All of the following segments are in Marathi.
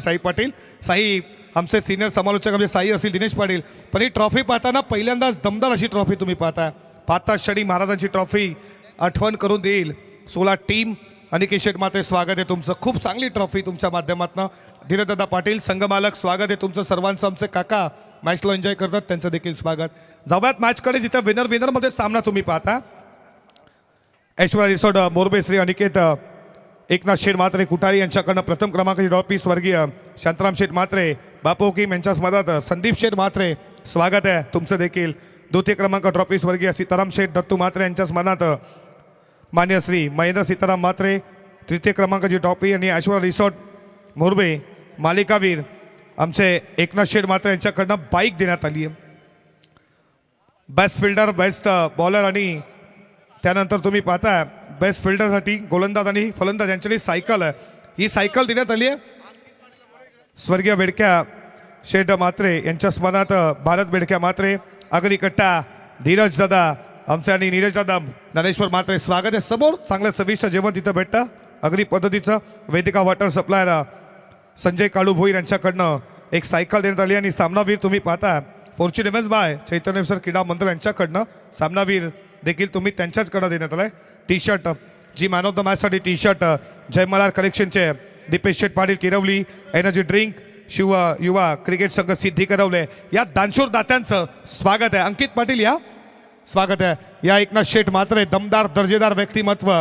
साई पाटील साई आमचे सिनियर समालोचक आमचे साई असतील दिनेश पाटील. पण ही ट्रॉफी पाहताना पहिल्यांदाच दमदार अशी ट्रॉफी तुम्ही पाहता क्षणी महाराजांची ट्रॉफी आठवण करून देईल. 16 टीम अनिकेत शेठ मात्रे स्वागत आहे तुमचं. खूप चांगली ट्रॉफी तुमच्या माध्यमातून. धीरदादा पाटील संघमालक स्वागत आहे तुमचं सर्वांचं. आमचे काका मॅचला एन्जॉय करतात त्यांचं देखील स्वागत. जाऊयात मॅचकडे जिथे विनरमध्ये सामना तुम्ही पाहता. ऐश्वर्या रिसोर्ट मोरबे श्री अनिकेत एकनाथ शेठ मात्रे कुटारी यांच्याकडनं प्रथम क्रमांकाची ट्रॉफी स्वर्गीय शांताराम शेठ मात्रे बापू किम यांच्या स्मरणार्थ संदीप शेठ मात्रे स्वागत आहे तुमचं देखील. द्वितीय क्रमांक ट्रॉफी स्वर्गीय सीताराम शेठ दत्तू मात्रे यांच्या स्मरणार्थ मान्य श्री महेंद्र सीताराम मात्रे. तृतीय क्रमांकाची ट्रॉफी आणि ऐश्वर्या रिसॉर्ट मोरबे मालिकावीर आमचे एकनाथ शेठ मात्रे यांच्याकडनं बाईक देण्यात आली आहे. बेस्ट फिल्डर बेस्ट बॉलर आणि त्यानंतर तुम्ही पाहता बेस्ट फिल्डरसाठी गोलंदाज आणि फलंदाज यांच्याकडे सायकल आहे. ही सायकल देण्यात आली आहे स्वर्गीय बेडक्या शेठ मात्रे यांच्या स्मरणार्थ. भारत बेडक्या मात्रे अगदी कट्टा धीरज दादा आमचे आणि नीरज दादा ज्ञानेश्वर मात्रे स्वागत आहे. समोर चांगलं चविष्ट जेवण तिथं भेटतं अगदी पद्धतीचं. वेदिका वॉटर सप्लायर संजय काळू भोईर यांच्याकडनं एक सायकल देण्यात आली. आणि सामनावीर तुम्ही पाहता fortune events by Chaitanya sir Krida Mandal यांच्याकडनं सामनावीर देखील तुम्ही त्यांच्याचकडं देण्यात आलाय. टी शर्ट जी मॅन ऑफ द मॅचसाठी टी शर्ट जय मल्हार कलेक्शनचे Dipesh Sheth Patil Kirawali energy drink Shiv Yuva cricket संघ सिद्धी करवले या दानशूर दात्यांचं स्वागत आहे. अंकित पाटील या स्वागत आहे. या एकनाथ शेठ मात्रे दमदार दर्जेदार व्यक्तिमत्व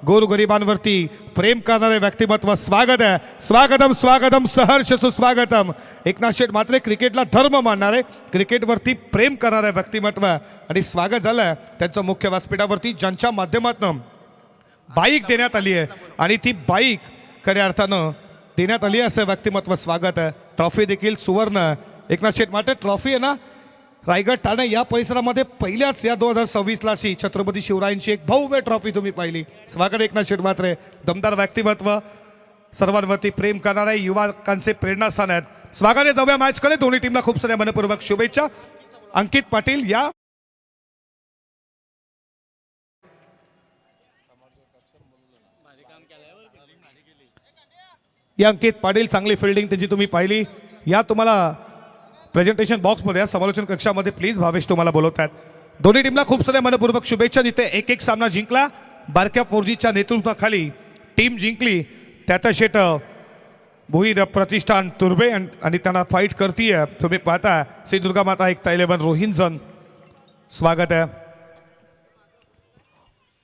गोरगरिबांवरती प्रेम करणारे व्यक्तिमत्व स्वागत आहे. स्वागतम स्वागतम सहर्ष सुस्वागतम. एकनाथ शेठ मात्रे क्रिकेटला धर्म मानणारे क्रिकेटवरती प्रेम करणारे व्यक्तिमत्व आणि स्वागत झालं त्यांचं मुख्य व्यासपीठावरती ज्यांच्या माध्यमातून बाईक देण्यात आली आहे आणि ती बाईक खऱ्या अर्थानं देण्यात आली आहे असं व्यक्तिमत्व स्वागत आहे. ट्रॉफी देखील सुवर्ण एकनाथ शेठ मात्रे ट्रॉफी आहे ना रायगड ठाणे या परिसरामध्ये पहिल्याच या 2026ला अशी छत्रपती शिवरायांची एक भव्य ट्रॉफी तुम्ही पाहिली. स्वागत एकनाथ शेठ मात्रे. दमदार व्यक्तिमत्व सर्वांवरती प्रेम करणारे युवकांचे प्रेरणास्थान आहेत. स्वागत आहे. जाऊया मॅचकडे. दोन्ही टीमला खूप साऱ्या मनपूर्वक शुभेच्छा. अंकित पाटील या अंकित पाटील चांगली फिल्डिंग त्यांची तुम्ही पाहिली. या तुम्हाला प्रेझेंटेशन बॉक्समध्ये समालोचन कक्षामध्ये प्लीज भावेश तुम्हाला बोलवतात. दोन्ही टीमला खूप साऱ्या मनपूर्वक शुभेच्छा. जिथे एक सामना जिंकला बारक्या 4Gच्या नेतृत्वाखाली टीम जिंकली. त्यात शेट भुईर प्रतिष्ठान तुर्बे आणि त्यांना फाईट करतीये तुम्ही पाहता श्री दुर्गा माता एक 11 रोहिंजन स्वागत आहे.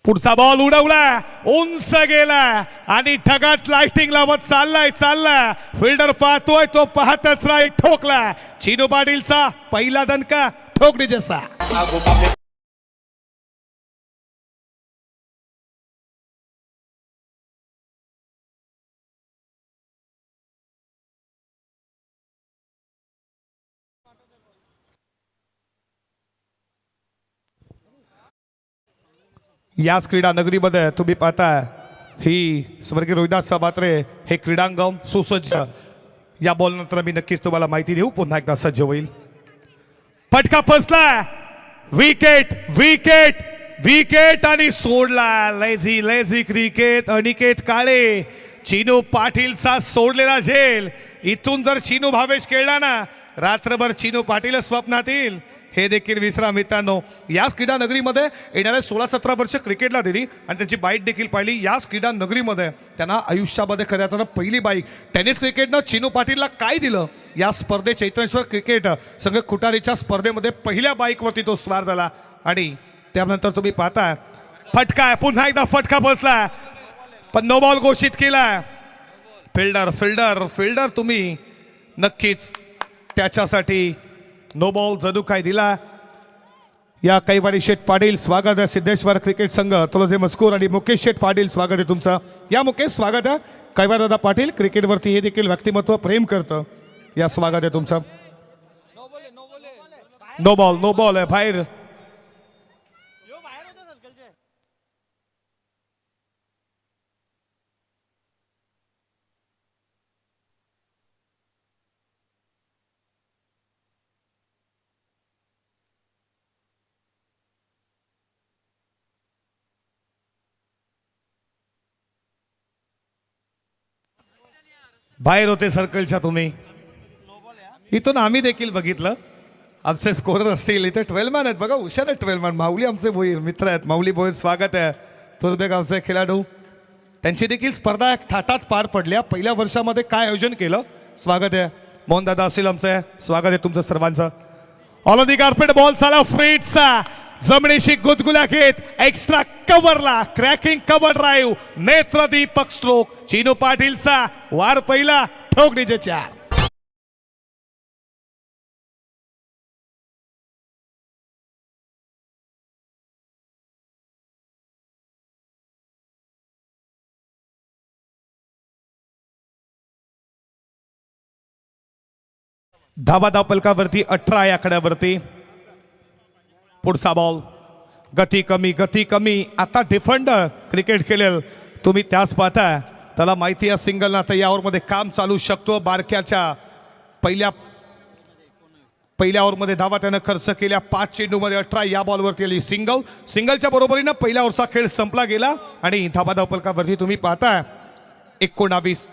पुढचा बॉल उडवला उंच गेला आणि ढगात लाइटिंग लावत चाललाय फिल्डर पाहतोय तो पाहतच राहील. ठोकला चिनू पाटीलचा पहिला दणका ठोकणे जसा. याच क्रीडा नगरीमध्ये तुम्ही पाहता ही स्वर्गीय रोहिदास मात्रे हे क्रीडांगण सुसज्ज. या बॉल नंतर मी नक्कीच तुम्हाला माहिती देऊ. पुन्हा एकदा सज्ज होईल. फटका फसला विकेट विकेट विकेट आणि सोडला. Lazy cricket. अनिकेत काळे चिनू पाटीलचा सोडलेला झेल. इथून जर चिनू भावेश खेळला ना रात्रभर चिनू पाटील स्वप्नात येईल हे देखील विसरा मित्रांनो. याच क्रीडा नगरीमध्ये येणाऱ्या 16-17 वर्ष क्रिकेटला दिली आणि त्याची बाईक देखील पाहिली. याच क्रीडा नगरीमध्ये त्यांना आयुष्यामध्ये खऱ्या अर्थानं पहिली बाईक. टेनिस क्रिकेटनं चिनू पाटीलला काय दिलं या स्पर्धेत चैतन्येश्वर क्रिकेट संघ खुटारीच्या स्पर्धेमध्ये पहिल्या बाईकवरती तो स्वार झाला. आणि त्यानंतर तुम्ही पाहता फटका पुन्हा एकदा फटका बसला पण नो बॉल घोषित केला. फिल्डर फिल्डर फिल्डर तुम्ही नक्कीच त्याच्यासाठी नो बॉल जणू काय दिला. या कैवारी शेठ पाटील स्वागत आहे. सिद्धेश्वर क्रिकेट संघ तुळजे मस्कूर आणि मुकेश शेठ पाटील स्वागत आहे तुमचं. या मुकेश स्वागत आहे. कैवारदादा पाटील क्रिकेटवरती हे देखील व्यक्तिमत्व प्रेम करतं. या स्वागत आहे तुमचं. नो बॉल आहे बाहेर. बाहेर होते सर्कलच्या तुम्ही. इथून आम्ही देखील बघितलं. आमचे स्कोरर असतील इथे 12 मॅन आहेत बघा, हुशार आहेत 12 मॅन. माऊली आमचे मित्र आहेत, माऊली भोईर स्वागत आहे. तुर्बेगावचे खेळाडू, त्यांची देखील स्पर्धा थाटात पार पडल्या. पहिल्या वर्षामध्ये काय आयोजन केलं, स्वागत आहे. मोहन दादा असतील आमचे, स्वागत आहे तुमचं सर्वांचं. ऑल दी कार्पेट बॉल चाला फ्रीटचा जमिनीशी गुदगुल्या घेत एक्स्ट्रा कव्हरला क्रॅकिंग कव्हर ड्राईव्ह नेत्रदीपक स्ट्रोक चिनू पाटीलचा वार पहिला ठोक डीजे 4. धावा धावपलकावरती 18 या आकड्यावरती. पुढचा बॉल गती कमी. आता डिफेंडर क्रिकेट खेळेल तुम्ही त्याच पाहताय, त्याला माहिती आहे सिंगल ना तर या ओव्हरमध्ये काम चालू शकतो. बारक्याच्या पहिल्या ओव्हरमध्ये धावा त्यानं खर्च केल्या. 5 चेंडूमध्ये 18 या बॉलवरती आली सिंगलच्या बरोबरीनं पहिल्या ओव्हरचा खेळ संपला गेला आणि धावा धावपलकावरती तुम्ही पाहताय 19.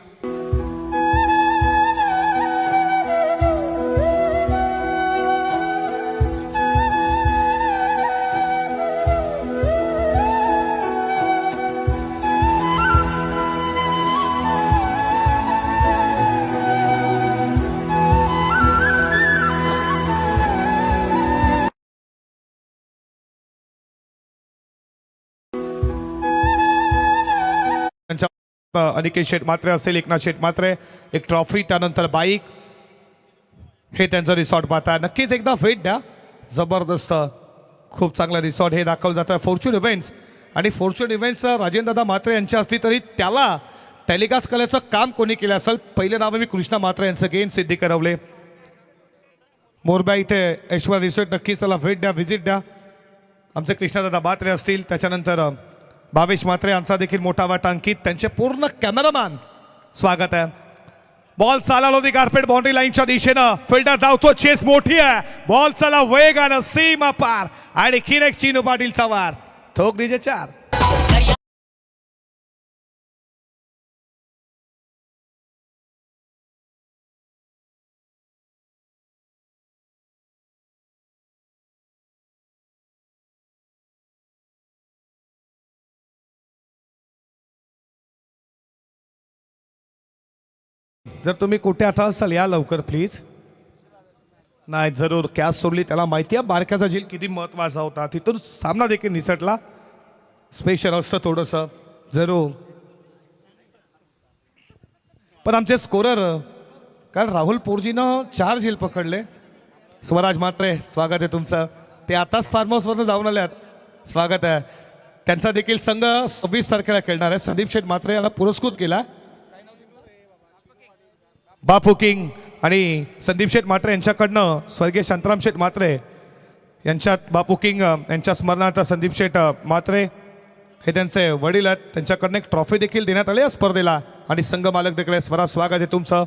अनिकेत शेठ मात्रे असतील, एकनाथ शेठ मात्रे, एक ट्रॉफी, त्यानंतर बाईक, हे त्यांचं रिसॉर्ट पाहता. नक्कीच एकदा भेट द्या. जबरदस्त खूप चांगला रिसॉर्ट हे दाखवलं जातं फॉर्च्यून इव्हेंट्स. आणि फॉर्च्यून इव्हेंट्स राजेंद्रदादा मात्रे यांच्या असली तरी त्याला टेलिकास्ट करण्याचं काम कोणी केलं असेल, पहिलं नाव मी कृष्णा मात्रे यांचं गेम सिद्धी करवले. मोरब्या इथे ऐश्वर रिसॉर्ट, नक्कीच त्याला भेट द्या, व्हिजिट द्या. आमचे कृष्णादादा मात्रे असतील, त्याच्यानंतर भावेश मात्रे यांचा देखील मोठा वाटा. अंकित, त्यांचे पूर्ण कॅमेरामॅन, स्वागत आहे. बॉल चाला होती कार्पेट बाउंड्री लाईनच्या दिशेनं. फिल्डर धावतो, चेस मोठी आहे. बॉल चला वेगानं सीमा पार आणि खिरेक चिनू पाटीलचा वार ठोक डीजे 4. जर तुम्ही कुठे आता असाल या लवकर प्लीज. नाही जरूर, कॅच सोडली त्याला माहिती आहे बारक्याचा झील किती महत्वाचा होता. तिथून सामना देखील निसटला. स्पेशल असतं थोडंसं जरूर. पण आमचे स्कोरर कारण राहुल पोरजीनं 4 झील पकडले. स्वराज मात्रे, स्वागत आहे तुमचं. ते आताच फार्म हाऊसवरनं जाऊन आल्यात, स्वागत आहे. त्यांचा देखील संघ 26 तारखेला खेळणार आहे. संदीप शेठ मात्रे यांना पुरस्कृत केला. बापू किंग आणि संदीप शेठ मात्रे यांच्याकडनं स्वर्गीय शांताराम शेठ मात्रे यांच्यात बापू किंग यांच्या स्मरणार्थ संदीप शेठ मात्रे हे त्यांचे वडील आहेत. त्यांच्याकडनं एक ट्रॉफी देखील देण्यात आली या स्पर्धेला. आणि संघ मालक देखील स्वरा, स्वागत आहे तुमचं.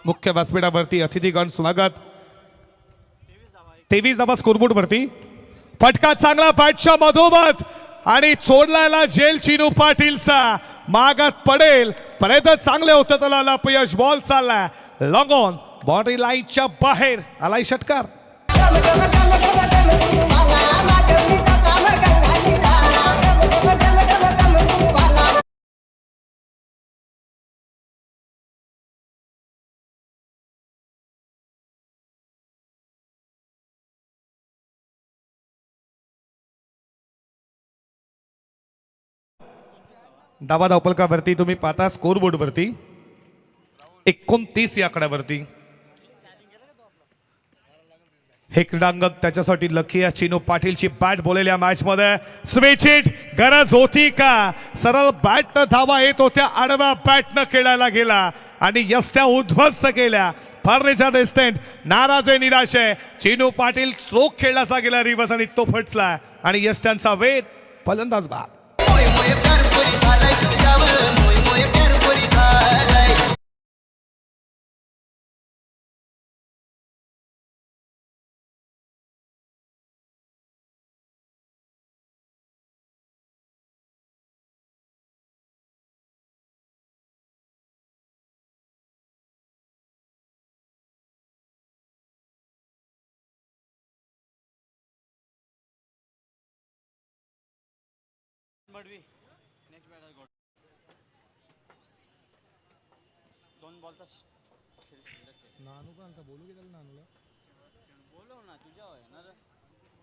मुख्य व्यासपीठावरती अतिथीगण स्वागत. 23 धावा स्कोरबोर्डवरती. फटका चांगला बॅटच्या मधोमध आणि सोडलायला जेल चिनू पाटीलचा. मागात पडेल, प्रयत्न चांगले होतं, त्याला अपयश. बॉल चाललाय लॉंग ऑन बाउंड्री लाईनच्या बाहेर. आलाय षटकार. धावा धावपलकावरती तुम्ही पाहता स्कोरबोर्डवरती 29 या आकड्यावरती. हे क्रीडांगण त्याच्यासाठी लकी आहे. चिनू पाटीलची बॅट बोललेल्या मॅच मध्ये स्विच हिट गरज होती का? सरळ बॅट धावा येत होत्या, आडव्या बॅटनं खेळायला गेला आणि यष्ट्या उद्ध्वस्त केल्या. फर्निचर डिस्टंट नाराज आहे, निराश आहे. चिनू पाटील स्ट्रोक खेळण्याचा गेला रिवर्स आणि तो फटला आणि यष्ट्यांचा वेट फलंदाज बाद.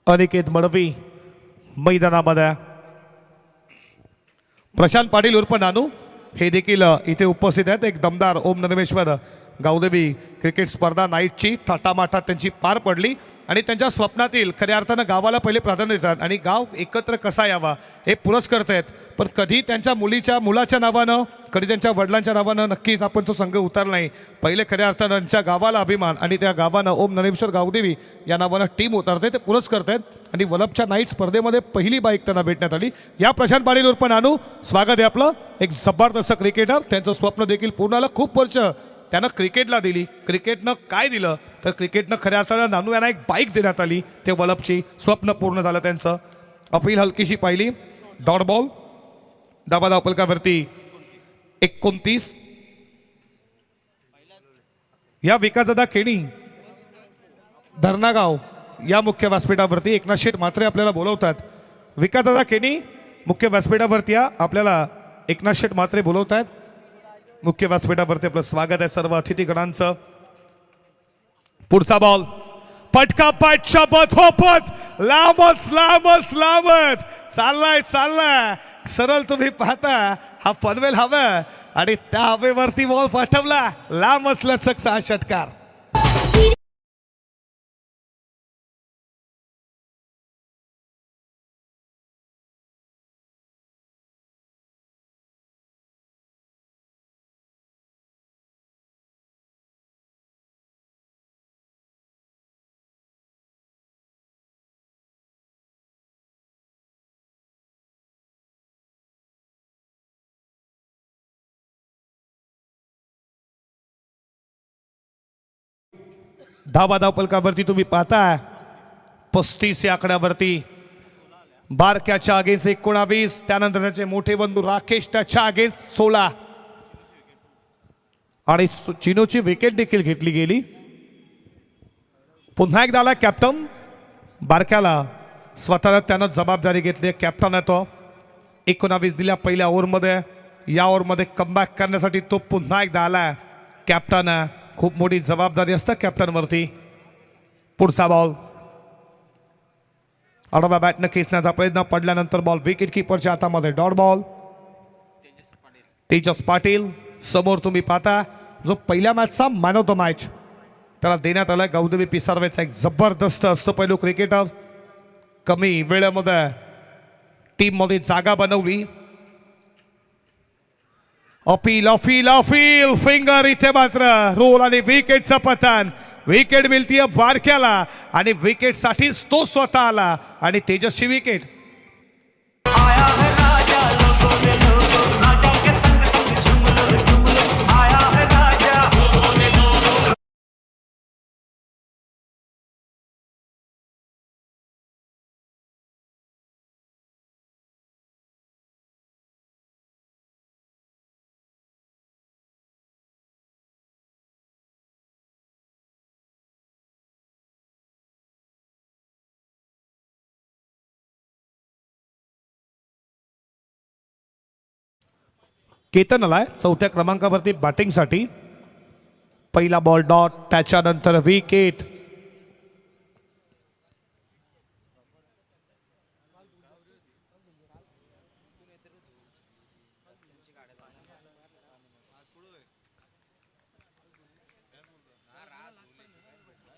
अनिकेत मडवी मैदानामध्ये, प्रशांत पाटील उर्फ नानू हे देखील इथे उपस्थित आहेत. एक दमदार ओम नरमेश्वर गावदेवी क्रिकेट स्पर्धा नाईटची थाटामाटात त्यांची पार पडली आणि त्यांच्या स्वप्नातील खऱ्या अर्थानं गावाला पहिले प्राधान्य देतात आणि गाव एकत्र कसा यावा हे पुरस्कृत आहेत. पण कधी त्यांच्या मुलाच्या नावानं, कधी त्यांच्या वडिलांच्या नावानं नक्कीच आपण तो संघ उतरला नाही. पहिले खऱ्या अर्थानं त्यांच्या गावाला अभिमान आणि त्या गावानं ओम नरेश्वर गावदेवी या नावानं टीम उतरते, ते पुरस्कृत आहेत. आणि वलभच्या नाईट स्पर्धेमध्ये पहिली बाईक त्यांना भेटण्यात आली. या प्रशांत पाटील उर्फ नानू, स्वागत आहे आपलं. एक जबरदस्त क्रिकेटर, त्यांचं स्वप्न देखील पूर्ण आलं. खूप वर्ष त्यानं क्रिकेटला दिली. क्रिकेटनं काय दिलं तर क्रिकेटनं खऱ्या अर्थानं नानू यांना एक बाईक देण्यात आली. ते वलभची स्वप्न पूर्ण झालं त्यांचं. अपील हलकीशी पाहिली, डॉट बॉल, धावा फलकावरती 29. या विकासदादा खेणी धरणागाव या मुख्य व्यासपीठावरती एकनाथ शेठ मात्रे आपल्याला बोलवतात. विकासदादा खेणी मुख्य व्यासपीठावरती या, आपल्याला एकनाथ शेठ मात्रे बोलवत आहेत. मुख्य व्यासपीठावरती आपलं स्वागत आहे सर्व अतिथीगणांचं. पुढचा बॉल, पटका पटच्या बथोपत, लांबच लांबच लांबच चाललाय. सरळ तुम्ही पाहता हा पनवेल हवा आणि त्या हवेवरती बॉल पाठवला, लांबच लचकचा हा षटकार. धावा फलकावरती तुम्ही पाहता 35 या आकड्यावरती. बारक्याच्या अगेन्स्ट 19, त्यानंतर त्याचे मोठे बंधू राकेश त्याच्या अगेन्स्ट 16 आणि चिनोची विकेट देखील घेतली गेली. पुन्हा एकदा आला कॅप्टन बारक्याला, स्वतःला त्यानं जबाबदारी घेतली. कॅप्टन आहे तो. 19 दिल्या पहिल्या ओव्हरमध्ये. या ओव्हरमध्ये कमबॅक करण्यासाठी तो पुन्हा एकदा आला. कॅप्टन आहे, खूप मोठी जबाबदारी असतं कॅप्टनवरती. पुढचा बॉल, आडव्या बॅटनं खेचण्याचा प्रयत्न, पडल्यानंतर बॉल विकेट किपरच्या हातामध्ये. डॉट बॉल, तेजस पाटील समोर तुम्ही पाहता, जो पहिल्या मॅचचा मॅन ऑफ द मॅच त्याला देण्यात आला. गावदेवी पिसारवेचा एक जबरदस्त असतो पैलू क्रिकेटर. कमी वेळेमध्ये टीममध्ये जागा बनवली. अपील अपील अपील फिंगर, इथे मात्र रोल आणि विकेटचं पतन. विकेट मिळतीये बारक्याला आणि विकेट साठीच तो स्वतः आला आणि तेजस्वी विकेट. केतन आलाय चौथ्या क्रमांकावरती बॅटिंगसाठी. पहिला बॉल डॉट, त्याच्यानंतर विकेट.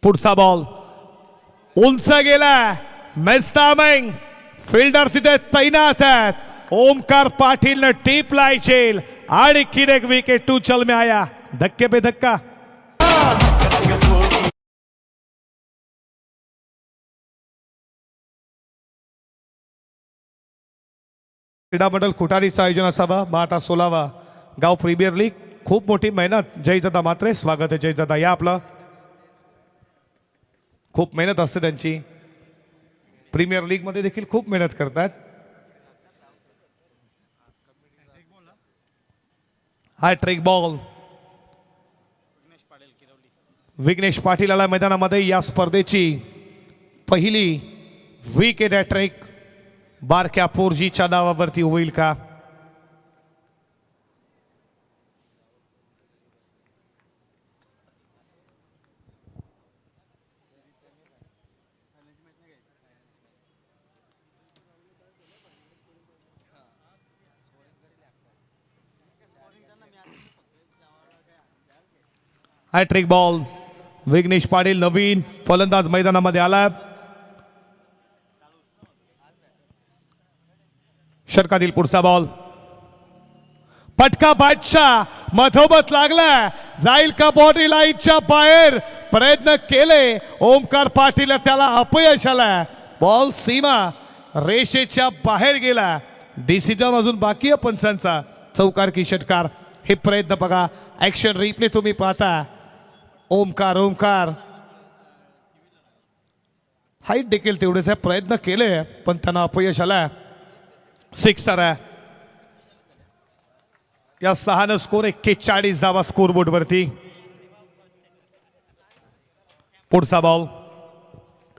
पुढचा बॉल उंच गेला, मेस्तामिंग फिल्डर तिथे तैनात आहेत. ओमकार पाटील ने टीप लायचेल आणि किरेक विकेट 2 चल में आया. धक्के पे धक्का. क्रीडा मंडळ कुटारीचं आयोजन असावा. आता 16वा गाव प्रीमियर लीग. खूप मोठी मेहनत. जयदादा मात्रे, स्वागत आहे जयदादा. या आपलं. खूप मेहनत असते त्यांची. प्रीमियर लीग मध्ये देखील खूप मेहनत करतात. हॅट्रिक बॉल, विघ्नेश पाटील आला मैदानामध्ये. या स्पर्धेची पहिली विकेट हॅट्रिक बारक्या पोरजीच्या नावावरती होईल का? Hattrick ball. विघ्नेश पाटील नवीन फलंदाज मैदानामध्ये आला. षटकातील पुढचा बॉल. पटका बादशाह मधोमध लागला. जाईल का बॉडी लाईनच्या बाहेर? प्रयत्न केले ओमकार पाटील, त्याला अपयश आला. बॉल सीमा रेषेच्या बाहेर गेला. डिसिजन अजून बाकी आहे पंचांचा. चौकार की षटकार हे प्रयत्न बघा. ऍक्शन रिप्ले तुम्ही पाहता. ओमकार हाईट देखील तेवढेच आहे. प्रयत्न केले पण त्यांना अपयश आला. सिक्सर आहे. या 6 स्कोर 41 धावा स्कोरबोर्ड वरती. पुढचा बॉल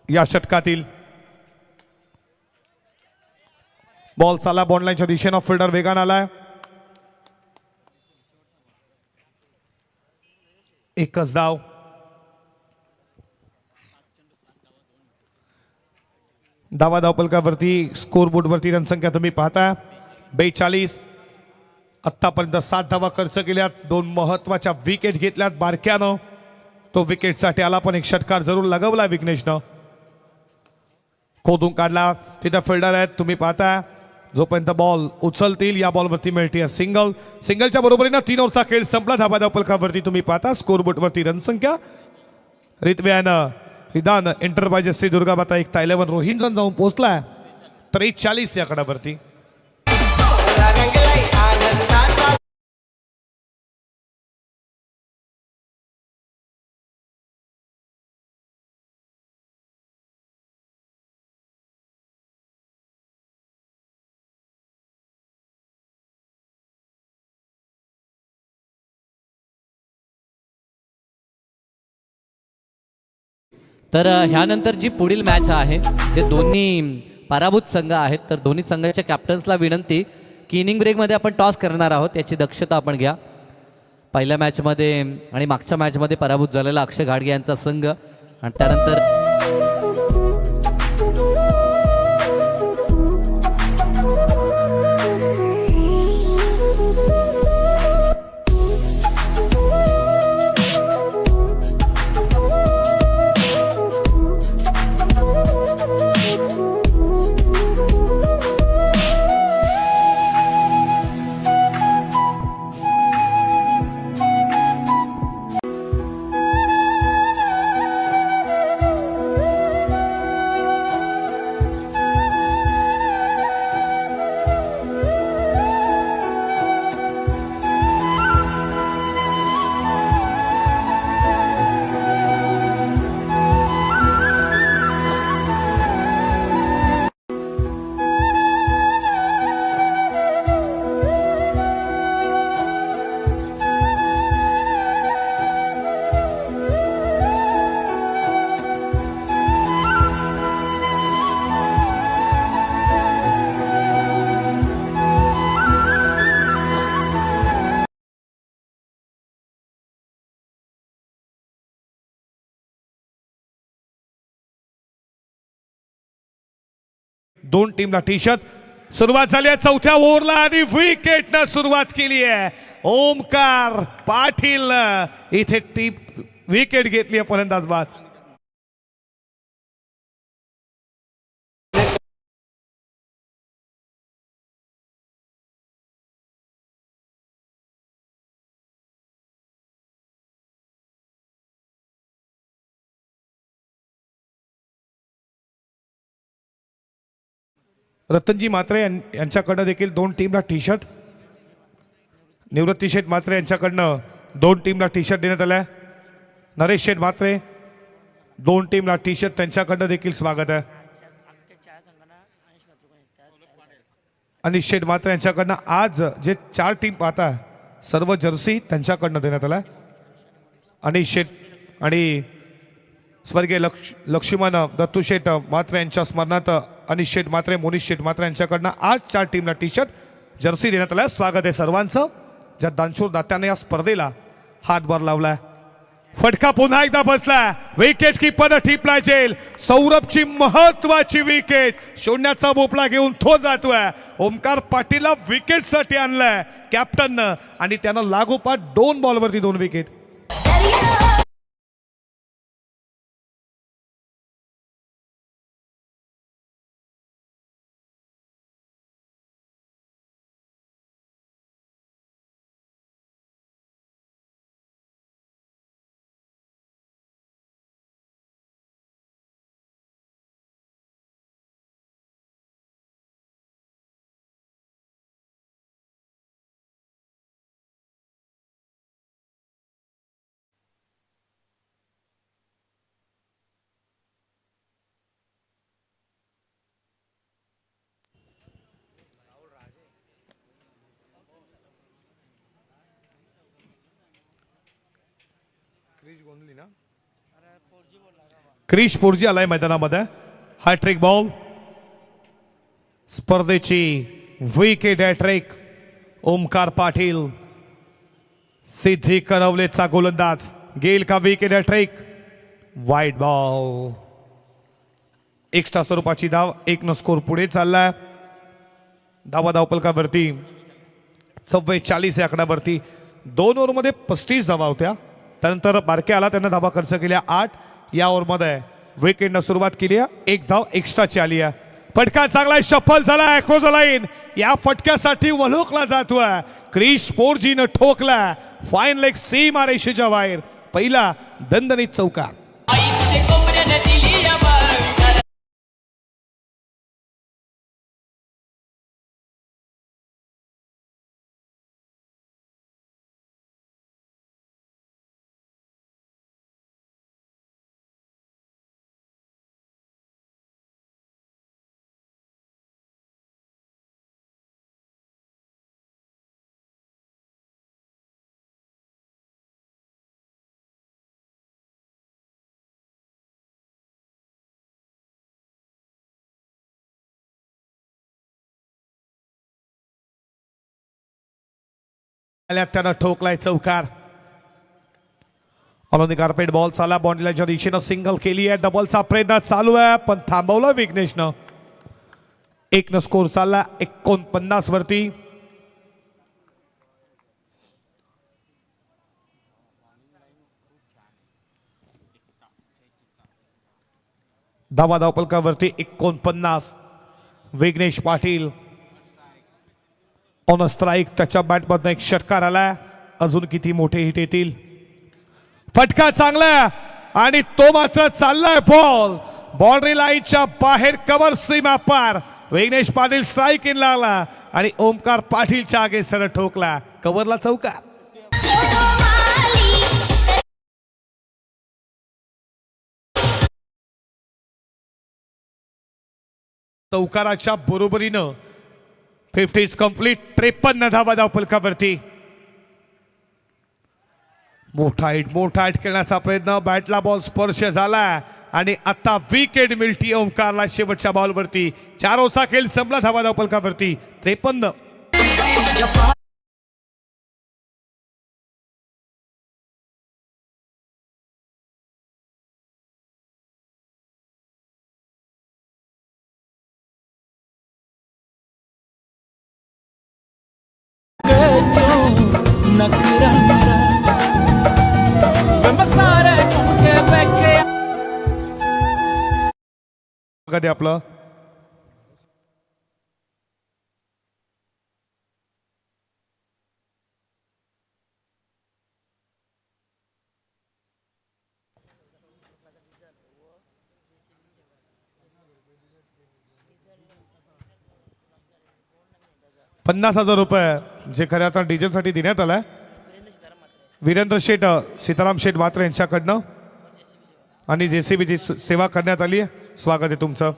या षटकातील. बॉल चाला बॉन्डलाईनच्या दिशेनं. फिल्डर वेगान आलाय. एकच धाव. धावा धावपलकावरती स्कोरबोर्ड वरती रणसंख्या तुम्ही पाहता 42. आत्तापर्यंत 7 धावा खर्च केल्यात. 2 महत्वाच्या विकेट घेतल्यात बारक्यानं. तो विकेटसाठी आला पण एक षटकार जरूर लगवला विघ्नेशनं. खोदून काढला. तिथं फिल्डर आहेत तुम्ही पाहता. जोपर्यंत बॉल उचलतील या बॉलवरती मिळते सिंगल. सिंगलच्या बरोबरीनं 3 ओव्हरचा खेळ संपला. धाबा धावपलकावरती तुम्ही पाहता स्कोरबोर्डवरती रणसंख्या. रित्व्यानं विधान एंटरप्राइजेस श्री दुर्गामाता 1-11 रोहित रन जाऊन पोहोचला. 43 या कडावरती. तर ह्यानंतर जी पुढील मॅच आहे जे दोन्ही पराभूत संघ आहेत, तर दोन्ही संघाच्या कॅप्टन्सला विनंती की इनिंग ब्रेकमध्ये आपण टॉस करणार आहोत, याची दक्षता आपण घ्या. पहिल्या मॅचमध्ये आणि मागच्या मॅचमध्ये पराभूत झालेला अक्षय घाडगे यांचा संघ आणि त्यानंतर दोन टीमला टी शर्ट. सुरुवात झाली आहे चौथ्या ओव्हरला आणि विकेटनं सुरुवात केली आहे. ओमकार पाटील इथे टीम विकेट घेतली आहे फलंदाज बाद. रतनजी म्हात्रे यांच्याकडनं देखील 2 टीमला टी शर्ट. निवृत्ती शेठ म्हात्रे यांच्याकडनं 2 टीमला टी शर्ट देण्यात आल्या. नरेश शेठ म्हात्रे 2 टीमला टी शर्ट त्यांच्याकडनं देखील स्वागत आहे. अनिश शेठ म्हात्रे यांच्याकडनं आज जे 4 टीम पाहता सर्व जर्सी त्यांच्याकडनं देण्यात आल्या. अनिश शेठ आणि स्वर्गीय लक्ष्मण दत्तू शेठ म्हात्रे यांच्या स्मरणार्थ अनिश शेठ मात्रे, मोनिश शेठ मात्रे यांच्याकडनं आज 4 टीमला टी शर्ट जर्सी देण्यात आल्या. स्वागत आहे सर्वांचं. ज्या दानशूर दात्याने या स्पर्धेला हातभार लावलाय. फटका पुन्हा एकदा बसला. Wicket keeper टिपला gel. सौरभची महत्वाची विकेट. शून्याचा भोपळा घेऊन तो जातोय. ओमकार पाटीलला विकेटसाठी आणलाय कॅप्टननं आणि त्यानं लागोपाठ 2 बॉलवरती 2 विकेट. क्रिश पोर्जी आलाय मैदानामध्ये. Hat-trick ball. स्पर्धेची विकेट हॅट्रिक. ओमकार पाटील. सिद्धी करवलेचा गोलंदाज. गेल का wicket hat-trick. Wide ball. Extra स्वरूपाची धाव. 1 स्कोर पुढे चाललाय. धावा धावपलकावरती 44 या आकड्यावरती. 2 ओव्हरमध्ये 35 धावा होत्या. त्यानंतर बारके आला, त्यांना धावा खर्च केल्या 8. या ओव्हरमध्ये विकेटनं सुरुवात केली आहे. 1 धाव एक्स्ट्राची आली आहे. फटका चांगला शफल झाला. लाईन या फटक्यासाठी वळवला जातोय. क्रिश पोर्जीनं ठोकला. फाईन लेग सीमा रेषेच्या बाहेर. पहिला दणदणीत चौकार. त्यानं ठोकलाय चौकार. ऑन द कार्पेट बॉल चाला. बाउंड्रीच्या दिशेनं सिंगल केली आहे. डबलचा प्रयत्न चालू आहे पण थांबवलं विघ्नेशनं. 1 स्कोर चालला 49 वरती. धावा धावपलकावरती 49. Vighnesh Patil on strike. त्याच्या बॅटमधनं एक षटकार आलाय. अजून किती मोठे हिट येतील. फटका चांगला आणि तो मात्र चाललाय बॉल. बाउंड्री लाईनच्या बाहेर. कव्हर सीमा पार. विघ्नेश पाटील स्ट्राईक इन लागला आणि ओमकार पाटीलच्या आगे सरळ ठोकला. कव्हरला चौकार. चौकाराच्या बरोबरीनं 50 कंप्लीट. 53 धावा धावपलकावरती. मोठा हिट खेळण्याचा प्रयत्न. बॅटला बॉल स्पर्श झाला आणि आता विकेट मिळती ओमकारला शेवटच्या बॉलवरती. 4 ओव्हरचा खेळ संपला. धावा धावपलकावरती 53. कधी आपलं ₹50,000 जे खऱ्या आता डिझेलसाठी देण्यात आलाय. वीरेंद्र शेठ सीताराम शेठ मात्रे यांच्याकडनं आणि JCBची सेवा करण्यात आली आहे. स्वागत आहे तुमचं.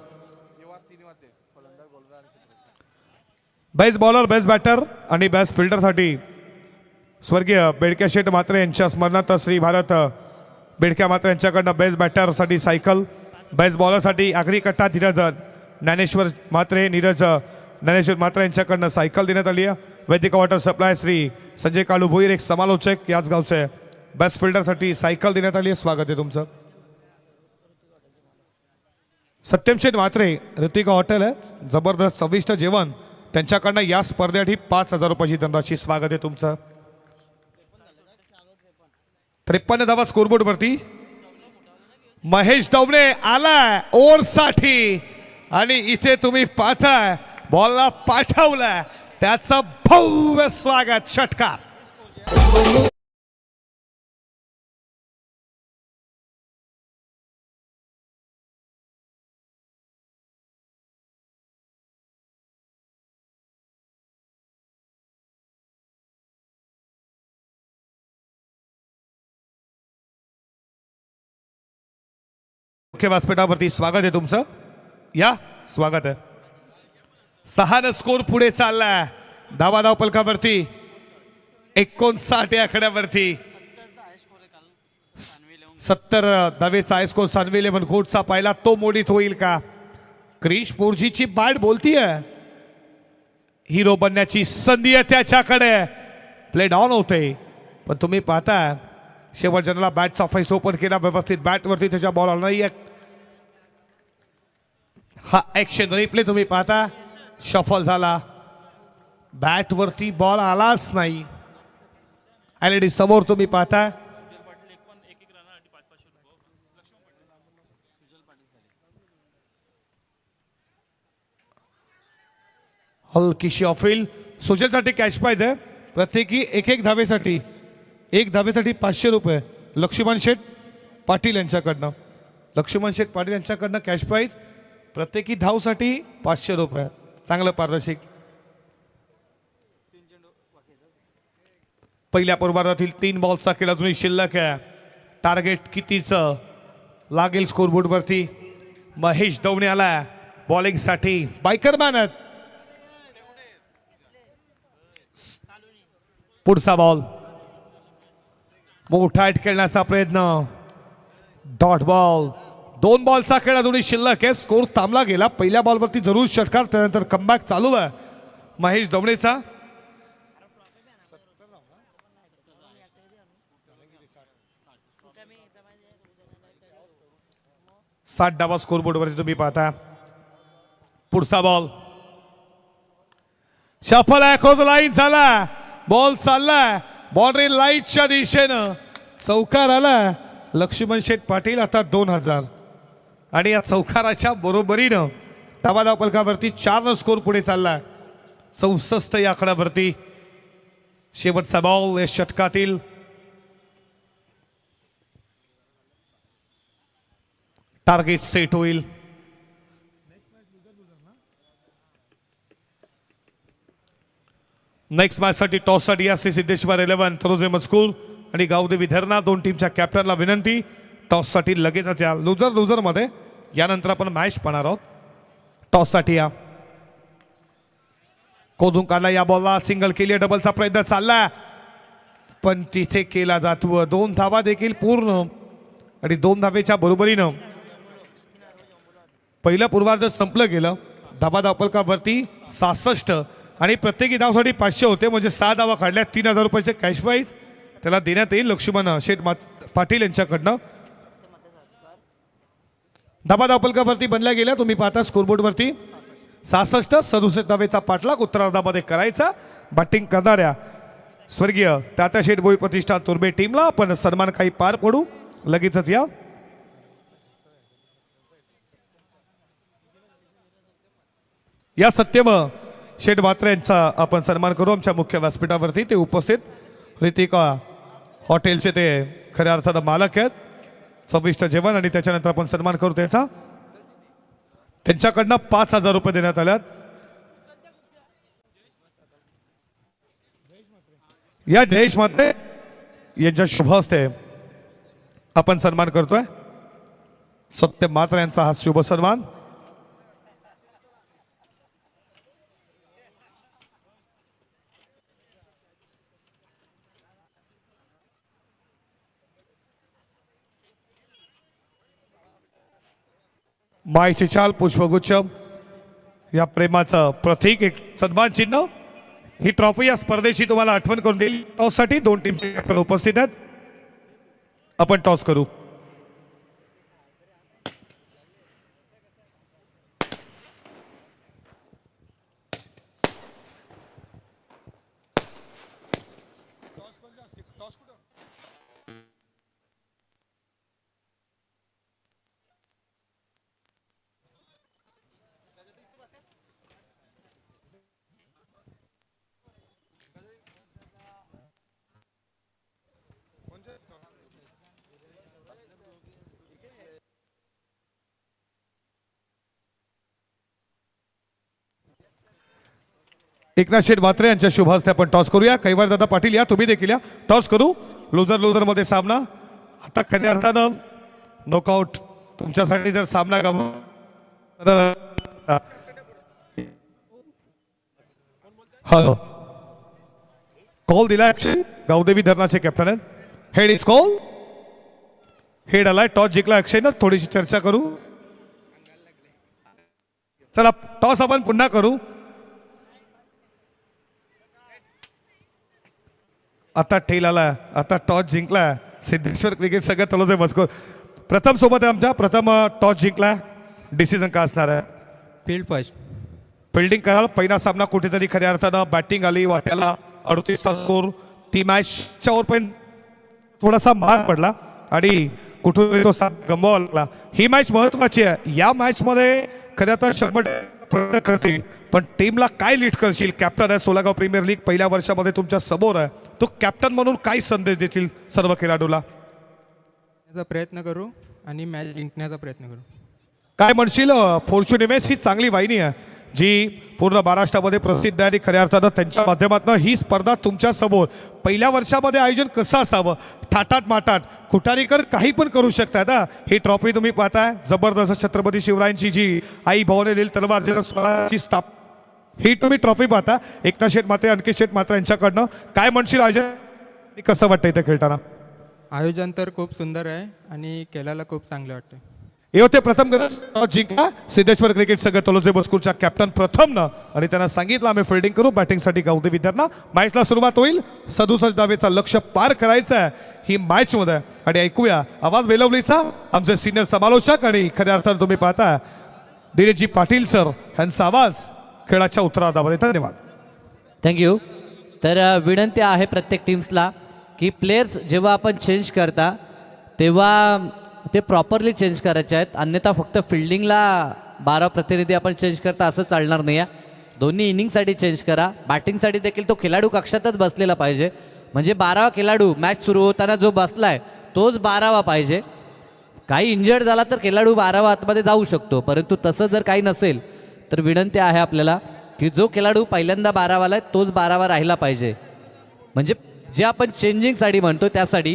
बेस्ट बॉलर, बेस्ट बॅटर आणि बेस्ट फिल्डरसाठी स्वर्गीय बेडक्या शेठ मात्रे यांच्या स्मरणार्थ श्री भारत बेडक्या मात्रे यांच्याकडनं बेस्ट बॅटरसाठी सायकल, बेस्ट बॉलरसाठी आगरी कट्टा धीरजन, ज्ञानेश्वर म्हात्रे नीरज ज्ञानेश्वर म्हात्रे यांच्याकडनं सायकल देण्यात आली आहे. वैदिका वॉटर सप्लाय श्री संजय काळू भोईर एक समालोचक याच गावचे बेस्ट फिल्डरसाठी सायकल देण्यात आली आहे. स्वागत आहे तुमचं. सत्यम शेठ म्हात्रे ऋतिका हॉटेल आहे जबरदस्त चविष्ट जेवण त्यांच्याकडनं या स्पर्धेसाठी 5,000 रुपयाची धनराशी. स्वागत आहे तुमचं. 53 धावा स्कोरबोर्ड वरती. महेश दवणे आलाय ओव्हरसाठी आणि इथे तुम्ही पाहताय बॉलला पाठवलाय त्याचं भव्य स्वागत. षटकार. मुख्य व्यासपीठावरती स्वागत आहे तुमचं. या स्वागत आहे. 6 स्कोर पुढे चाललाय धाव पलकावरती 59 या आकड्यावरती. 70 धावेचा आहे स्कोर. सानवी 11 कोटचा पाहिला तो मोडीत होईल का. क्रिश पोर्जीची बॅट बोलतीये हिरो बनण्याची संधी आहे त्याच्याकडे. प्लेड ऑन होते पण तुम्ही पाहता शेवट जनाला बॅटचा फेस ओपन केला व्यवस्थित बॅटवरती त्याच्या बॉल आला नाही. हा ऍक्शन रिप्ले तुम्ही पाहता शफल झाला बॅटवरती बॉल आलाच नाही. एलईडी समोर तुम्ही पाहता हलकीशी ऑफिल. सुजलसाठी कॅश प्राइज आहे प्रत्येकी एक धावेसाठी 1 धावेसाठी 500 रुपये. लक्ष्मण शेठ पाटील यांच्याकडनं कॅश प्राइज प्रत्येकी धावसाठी 500 रुपये. चांगलं पारदर्शक. पहिल्या पूर्वार्धातील 3 बॉल्सचा खेळ अजूनही शिल्लक आहे. टार्गेट कितीचं लागेल स्कोरबोर्ड वरती. महेश दवणे आला बॉलिंगसाठी. बायकर मॅनत पुढचा बॉल मोठा हिट खेळण्याचा प्रयत्न. Dot ball. 2 बॉलचा खेळ अजूनही शिल्लक आहे. स्कोर थांबला गेला. पहिल्या बॉलवरती जरूर षटकार त्यानंतर कमबॅक चालू आहे महेश दवणेचा. साठ डावा स्कोरबोर्ड वरती तुम्ही पाहता. पुढचा बॉल शफल आहे. क्रॉस लाईन झाला. बॉल चाललाय बाउंड्री लाईनच्या दिशेनं. चौकार आला. लक्ष्मण शेठ पाटील आता 2000 आणि या चौकाराच्या बरोबरीनं धावा पलकावरती 4 स्कोर पुढे चाललाय. 64 या आकड्यावरती. शेवटचा बॉल या षटकातील. टार्गेट सेट होईल. नेक्स्ट मॅच साठी टॉस साठी असते सिद्धेश्वर 11 तरोजे मजकूर आणि गावदेवी धरणा 2 टीमच्या कॅप्टनला विनंती टॉस साठी लगेचच या. लुजर मध्ये यानंतर आपण मॅच पाहणार आहोत. टॉस साठी या. कोदून काढला या बॉलला. सिंगल केली. डबलचा प्रयत्न चालला पण तिथे केला जातो. 2 धावा देखील पूर्ण आणि 2 धावेच्या बरोबरीनं पहिलं पूर्वार्ध संपलं गेलं. धावा पलकावरती 66 आणि प्रत्येकी धावसाठी 500 होते म्हणजे 6 धावा काढल्या. 3000 रुपयाचे कॅश प्राईज त्याला देण्यात येईल लक्ष्मण शेठ पाटील यांच्याकडनं. धावा पलकावरती बनल्या गेल्या तुम्ही पाहता स्कोरबोर्ड वरती. 66 67 धावेचा पाठलाग उत्तरार्धामध्ये करायचा. बॅटिंग करणाऱ्या स्वर्गीय तात्या शेठ भोई प्रतिष्ठान तुर्बे टीमला आपण सन्मान काही पार पडू लगेचच या. या सत्यम शेठ म्हात्रे यांचा आपण सन्मान करू आमच्या मुख्य व्यासपीठावरती. ते उपस्थित ऋतिका हॉटेलचे ते खऱ्या अर्थानं मालक आहेत. चविष्ट जेवण आणि त्याच्यानंतर आपण सन्मान करू त्याचा. त्यांच्याकडनं 5000 रुपये देण्यात आल्यात. या जयेश म्हात्रे यांच्या शुभ हस्ते आपण सन्मान करतोय. सत्यम म्हात्रे यांचा हा शुभ सन्मान. मायची चाल पुष्पगुच्छ या प्रेमाचं प्रतीक, एक सन्मान चिन्ह. ही ट्रॉफी या स्पर्धेची तुम्हाला आठवण करून देईल. टॉससाठी 2 टीमचे कॅप्टन उपस्थित आहेत. आपण टॉस करू. एकनाथ शेठ म्हात्रे यांच्या शुभ हस्ते आपण टॉस करूया. कैवारदादा पाटील या, तुम्ही देखील या. टॉस करू. लुजर मध्ये सामना. आता खऱ्या अर्थानं नॉकआउट तुमच्यासाठी जर सामना हॅलो कॉल दिला ऍक्शन. गावदेवी धरणाचे कॅप्टन आहेत. Head is call. हेड आलाय. टॉस जिंकला अक्षयनं. थोडीशी चर्चा करू. चला टॉस आपण पुन्हा करू. आता ठेल आला. आता टॉस जिंकला. सिद्धेश्वर क्रिकेट सगळ्यात तलोचे मजकूर. प्रथम सोबत आहे आमच्या. प्रथम टॉस जिंकला. डिसिजन का असणार आहे? Field first. फिल्डिंग कराल. पहिला सामना कुठेतरी खऱ्या अर्थानं बॅटिंग आली वाट्याला. 38चा स्कोर. ती मॅचच्या ओरपर्यंत थोडासा मार पडला आणि कुठून तो गमवावा लागला. ही मॅच महत्वाची आहे. या मॅचमध्ये खऱ्या तर 100% करतील. पण टीमला काय लीड करशील? कॅप्टन आहे. सोलागाव प्रीमियर लीग पहिल्या वर्षामध्ये तुमच्या समोर आहे. तो कॅप्टन म्हणून काय संदेश देतील सर्व खेळाडूला? प्रयत्न करू आणि मॅच जिंकण्याचा प्रयत्न करू. काय म्हणशील? फॉर्च्यून इमेज ही चांगली वाहिनी आहे जी पूर्ण महाराष्ट्रामध्ये प्रसिद्ध आहे आणि खऱ्या अर्थानं त्यांच्या माध्यमातून ही स्पर्धा तुमच्या समोर पहिल्या वर्षामध्ये आयोजन कसं असावं? थाटात माटात खुटारीकर काही पण करू शकतात. ही ट्रॉफी तुम्ही पाहताय. जबरदस्त छत्रपती शिवरायांची जी आई भवानी दिल तलवार स्वराची स्थाप ही तुम्ही ट्रॉफी पाहता. एकनाथ शेठ म्हात्रे, अंकित शेठ म्हात्रे यांच्याकडनं काय म्हणशील आयोजन कसं वाटतं इथे खेळताना? आयोजन तर खूप सुंदर आहे आणि खेळायला खूप चांगलं वाटतं. हे होते प्रथम टॉस जिंकला सिद्धेश्वर क्रिकेट सगळं तलोजे मस्कूरच्या कॅप्टन प्रथमनं आणि त्यांना सांगितलं आम्ही फिल्डिंग करू. बॅटिंगसाठी गावदेवी विद्यार्थ्यांना मॅचला सुरुवात होईल. 67 धावेचा लक्ष्य पार करायचं आहे ही मॅचमध्ये. आणि ऐकूया आवाज बेलवलीचा आमचे सिनियर समालोचक आणि खऱ्या अर्थानं तुम्ही पाहता दिलीपजी पाटील सर यांचा आवाज खेळाच्या उत्तरार्धामध्ये. धन्यवाद. थँक्यू. तर विनंती आहे प्रत्येक टीम्सला की प्लेयर्स जेव्हा आपण चेंज करता तेव्हा ते प्रॉपरली चेंज करायचे आहेत. अन्यथा फक्त फिल्डिंगला 12 प्रतिनिधी आपण चेंज करता असं चालणार नाही आहे. दोन्ही इनिंगसाठी चेंज करा. बॅटिंगसाठी देखील तो खेळाडू कक्षातच बसलेला पाहिजे. म्हणजे 12वा खेळाडू मॅच सुरू होताना जो बसलाय तोच 12वा पाहिजे. काही इंजर्ड झाला तर खेळाडू 12वा आतमध्ये जाऊ शकतो. परंतु तसं जर काही नसेल तर विनंती आहे आपल्याला की जो खेळाडू पहिल्यांदा 12वाला आहे तोच 12वा राहिला पाहिजे. म्हणजे जे आपण चेंजिंगसाठी म्हणतो त्यासाठी,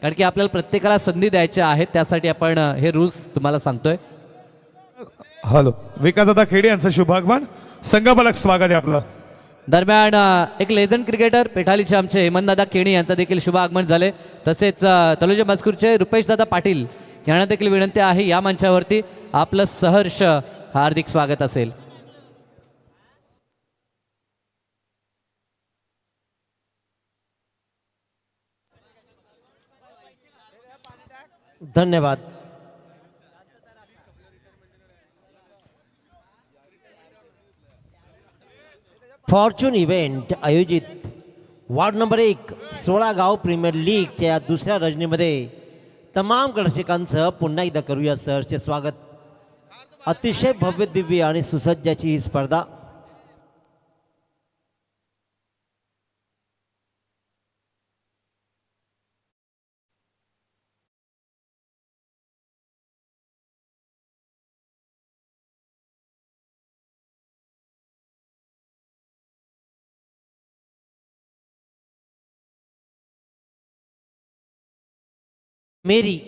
कारण की आपल्याला प्रत्येकाला संधी द्यायच्या आहेत त्यासाठी आपण हे रूल्स तुम्हाला सांगतोय. हॅलो विकासदादा खेडे यांचं शुभागमन. संघमालक स्वागत आहे आपलं. दरम्यान एक लेजंड क्रिकेटर पेठालीचे आमचे हेमंतदादा केणी यांचं देखील शुभ आगमन झाले. तसेच तलोजा मजकूरचे रुपेशदादा पाटील यांना देखील विनंती आहे या मंचावरती आपलं सहर्ष हार्दिक स्वागत असेल. धन्यवाद. फॉर्च्यून इव्हेंट आयोजित वार्ड नंबर 1 सोलागाव प्रीमियर लीगच्या या दुसऱ्या रजनीमध्ये तमाम दर्शकांचं पुन्हा एकदा करूया सहर्ष स्वागत. अतिशय भव्य दिव्य आणि सुसज्जाची ही स्पर्धा मेरी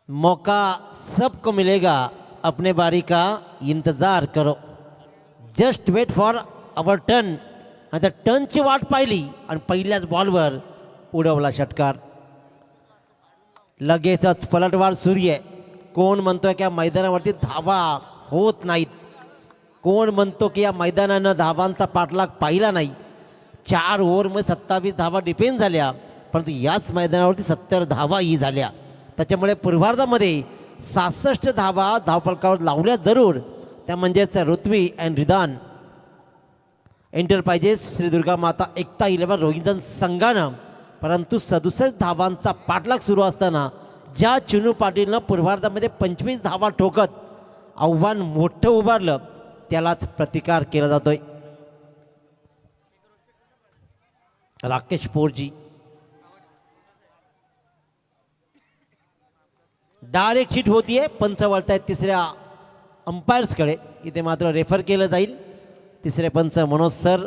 मौका सबको मिलेगा. अपने बारी का इंतजार करो. Just wait for our turn. आणि त्या टर्नची वाट पाहिली आणि पहिल्याच बॉलवर उडवला षटकार. लगेचच पलटवार सुरू आहे. कोण म्हणतोय की या मैदानावरती धावा होत नाहीत, कोण म्हणतो की या मैदानानं धावांचा पाठलाग पाहिला नाही. 4 ओव्हरमध्ये 27 धावा डिफेंड झाल्या, परंतु याच मैदानावरती 70 धावाही झाल्या. त्याच्यामुळे पूर्वार्धामध्ये 66 धावा धावफलकावर लावल्या जरूर. त्या म्हणजेच ऋत्वी अँड रिदान एंटरप्राइजेस श्री दुर्गा माता एकता 11 रोहिंटन संघानं, परंतु 67 धावांचा पाठलाग सुरू असताना ज्या चिनू पाटीलनं पूर्वार्धामध्ये 25 धावा ठोकत आव्हान मोठं उभारलं, त्यालाच प्रतिकार केला जातोय. राकेश पोरजी डायरेक्ट हिट होतीये, पंच वळतायत तिसऱ्या अंपायर्सकडे. इथे मात्र रेफर केलं जाईल. तिसरे पंच मनोज सर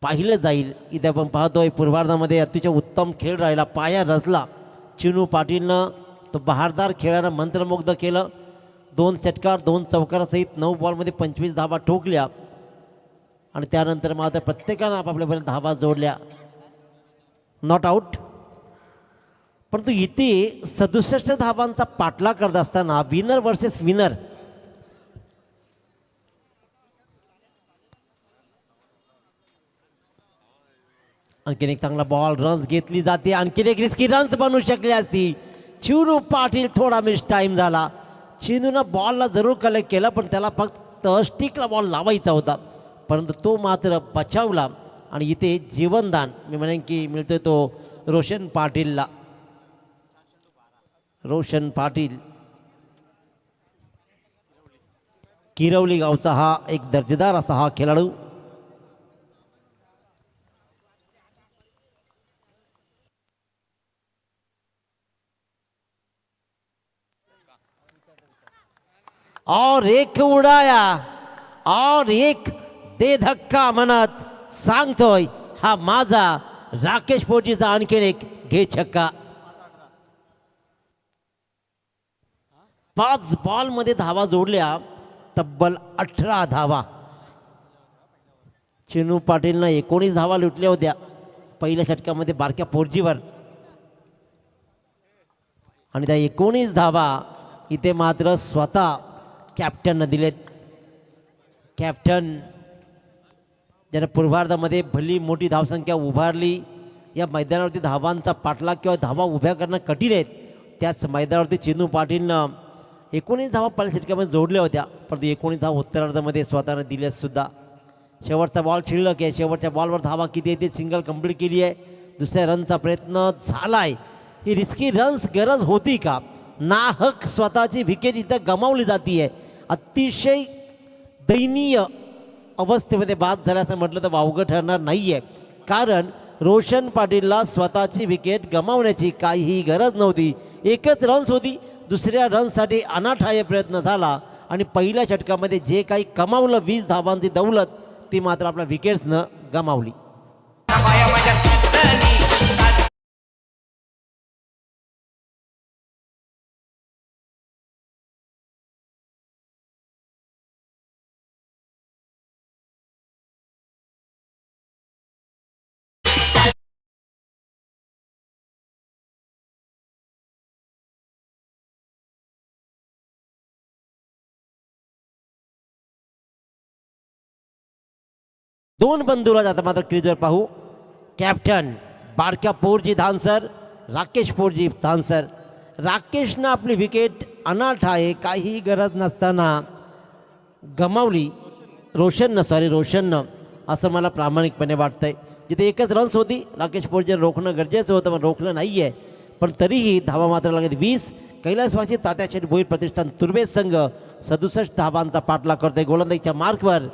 पाहिलं जाईल. इथे आपण पाहतोय पूर्वार्धामध्ये अतिशय उत्तम खेळ राहिला, पाया रचला. चिनू पाटीलनं तो बहारदार खेळानं मंत्रमुग्ध केलं. 2 षटकार 2 चौकारासहित 9 बॉलमध्ये 25 धावा ठोकल्या आणि त्यानंतर मात्र प्रत्येकानं आपापल्यापर्यंत धावा जोडल्या. Not out. परंतु इथे 67 धावांचा पाठलाग करत असताना विनर वर्सेस विनर आणखीन एक चांगला बॉल, रन्स घेतली जाते. आणखीन एक रिस्की रन्स बनवू शकली असती. चिनू पाटील थोडा मिस टाईम झाला. चिनूनं बॉलला जरूर कलेक्ट केलं, पण त्याला फक्त स्टिकला बॉल लावायचा होता, परंतु तो मात्र बचावला. आणि इथे जीवनदान मी म्हणेन की मिळतोय तो रोशन पाटीलला. रोशन पाटील किरवली गावचा हा एक दर्जेदार असा हा खेळाडू. और एक उडाया और एक दे धक्का म्हणत सांगतोय हा माझा राकेश पोटीचा आणखीन एक घे छक्का. 5 बॉलमध्ये धावा जोडल्या, तब्बल 18 धावा. चिनू पाटीलनं 19 धावा लुटल्या होत्या पहिल्या षटकामध्ये बारक्या पोरजीवर, आणि त्या 19 धावा इथे मात्र स्वतः कॅप्टननं दिलेत. कॅप्टन ज्यानं पूर्वार्धामध्ये भली मोठी धावसंख्या उभारली. या मैदानावरती धावांचा पाठलाग किंवा धावा उभ्या करणं कठीण आहेत, त्याच मैदानावरती चिनू पाटीलनं 19 धावा पहिल्या षटकामध्ये जोडल्या होत्या, परंतु 19 धावा उत्तरार्धामध्ये स्वतःनं दिल्यात सुद्धा. शेवटचा बॉल शिल्लक आहे. शेवटच्या बॉलवर धावा किती आहे ते सिंगल कंप्लीट केली आहे. दुसऱ्या रनचा प्रयत्न झालाय. ही रिस्की रन्स गरज होती का? नाहक स्वतःची विकेट इथं गमावली जाते. अतिशय दयनीय अवस्थेमध्ये बाद झाल्याचं म्हटलं तर वावगं ठरणार नाही आहे, कारण रोशन पाटीलला स्वतःची विकेट गमावण्याची काहीही गरज नव्हती. एकच रन्स होती. दुसऱ्या रनसाठी अनाठाय प्रयत्न झाला आणि पहिल्या षटकामध्ये जे काही कमावलं 20 धावांची दौलत, ती मात्र आपल्या विकेट्सनं गमावली. दोन बंधूला जाता मात्र क्रीजवर पाहू. कॅप्टन बारक्या पोरजी धानसर, राकेश पोरजी धानसर. राकेशनं आपली विकेट अनाठ आहे काही गरज नसताना गमावली. रोशननं असं मला प्रामाणिकपणे वाटतंय. जिथे एकच रन्स होती, राकेश पोरजी रोखणं गरजेचं होतं, पण रोखलं नाही आहे. पण तरीही धावा मात्र लागेल 20. कैलासवासी तात्याशेठ भोईर प्रतिष्ठान तुर्बे संघ 67 धावांचा पाठलाग करतोय. गोलंदाजीच्या मार्कवर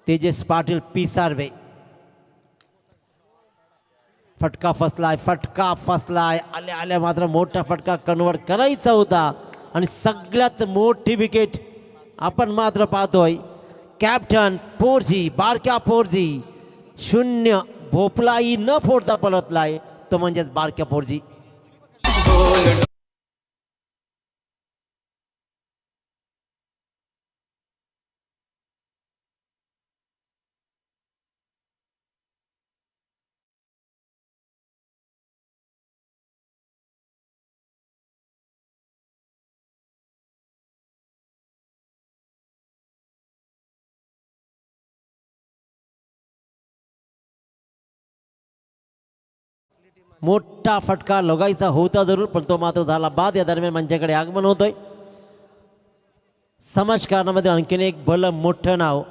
तेजस पाटील पिसारवे. फटका फसलाय. आल्या मात्र मोठा फटका कन्वर्ट करायचा होता आणि सगळ्यात मोठी विकेट आपण मात्र पाहतोय. कॅप्टन पोरजी, बारक्या पोरजी 0 भोपलाही न फोडता पलटलाय, तो म्हणजेच बारक्या पोरजी. मोठा फटका लगायचा होता जरूर, पण तो मात्र झाला बाद. या दरम्यान मंचाकडे आगमन होतोय समाजकारणामध्ये आणखीन एक भलं मोठं नाव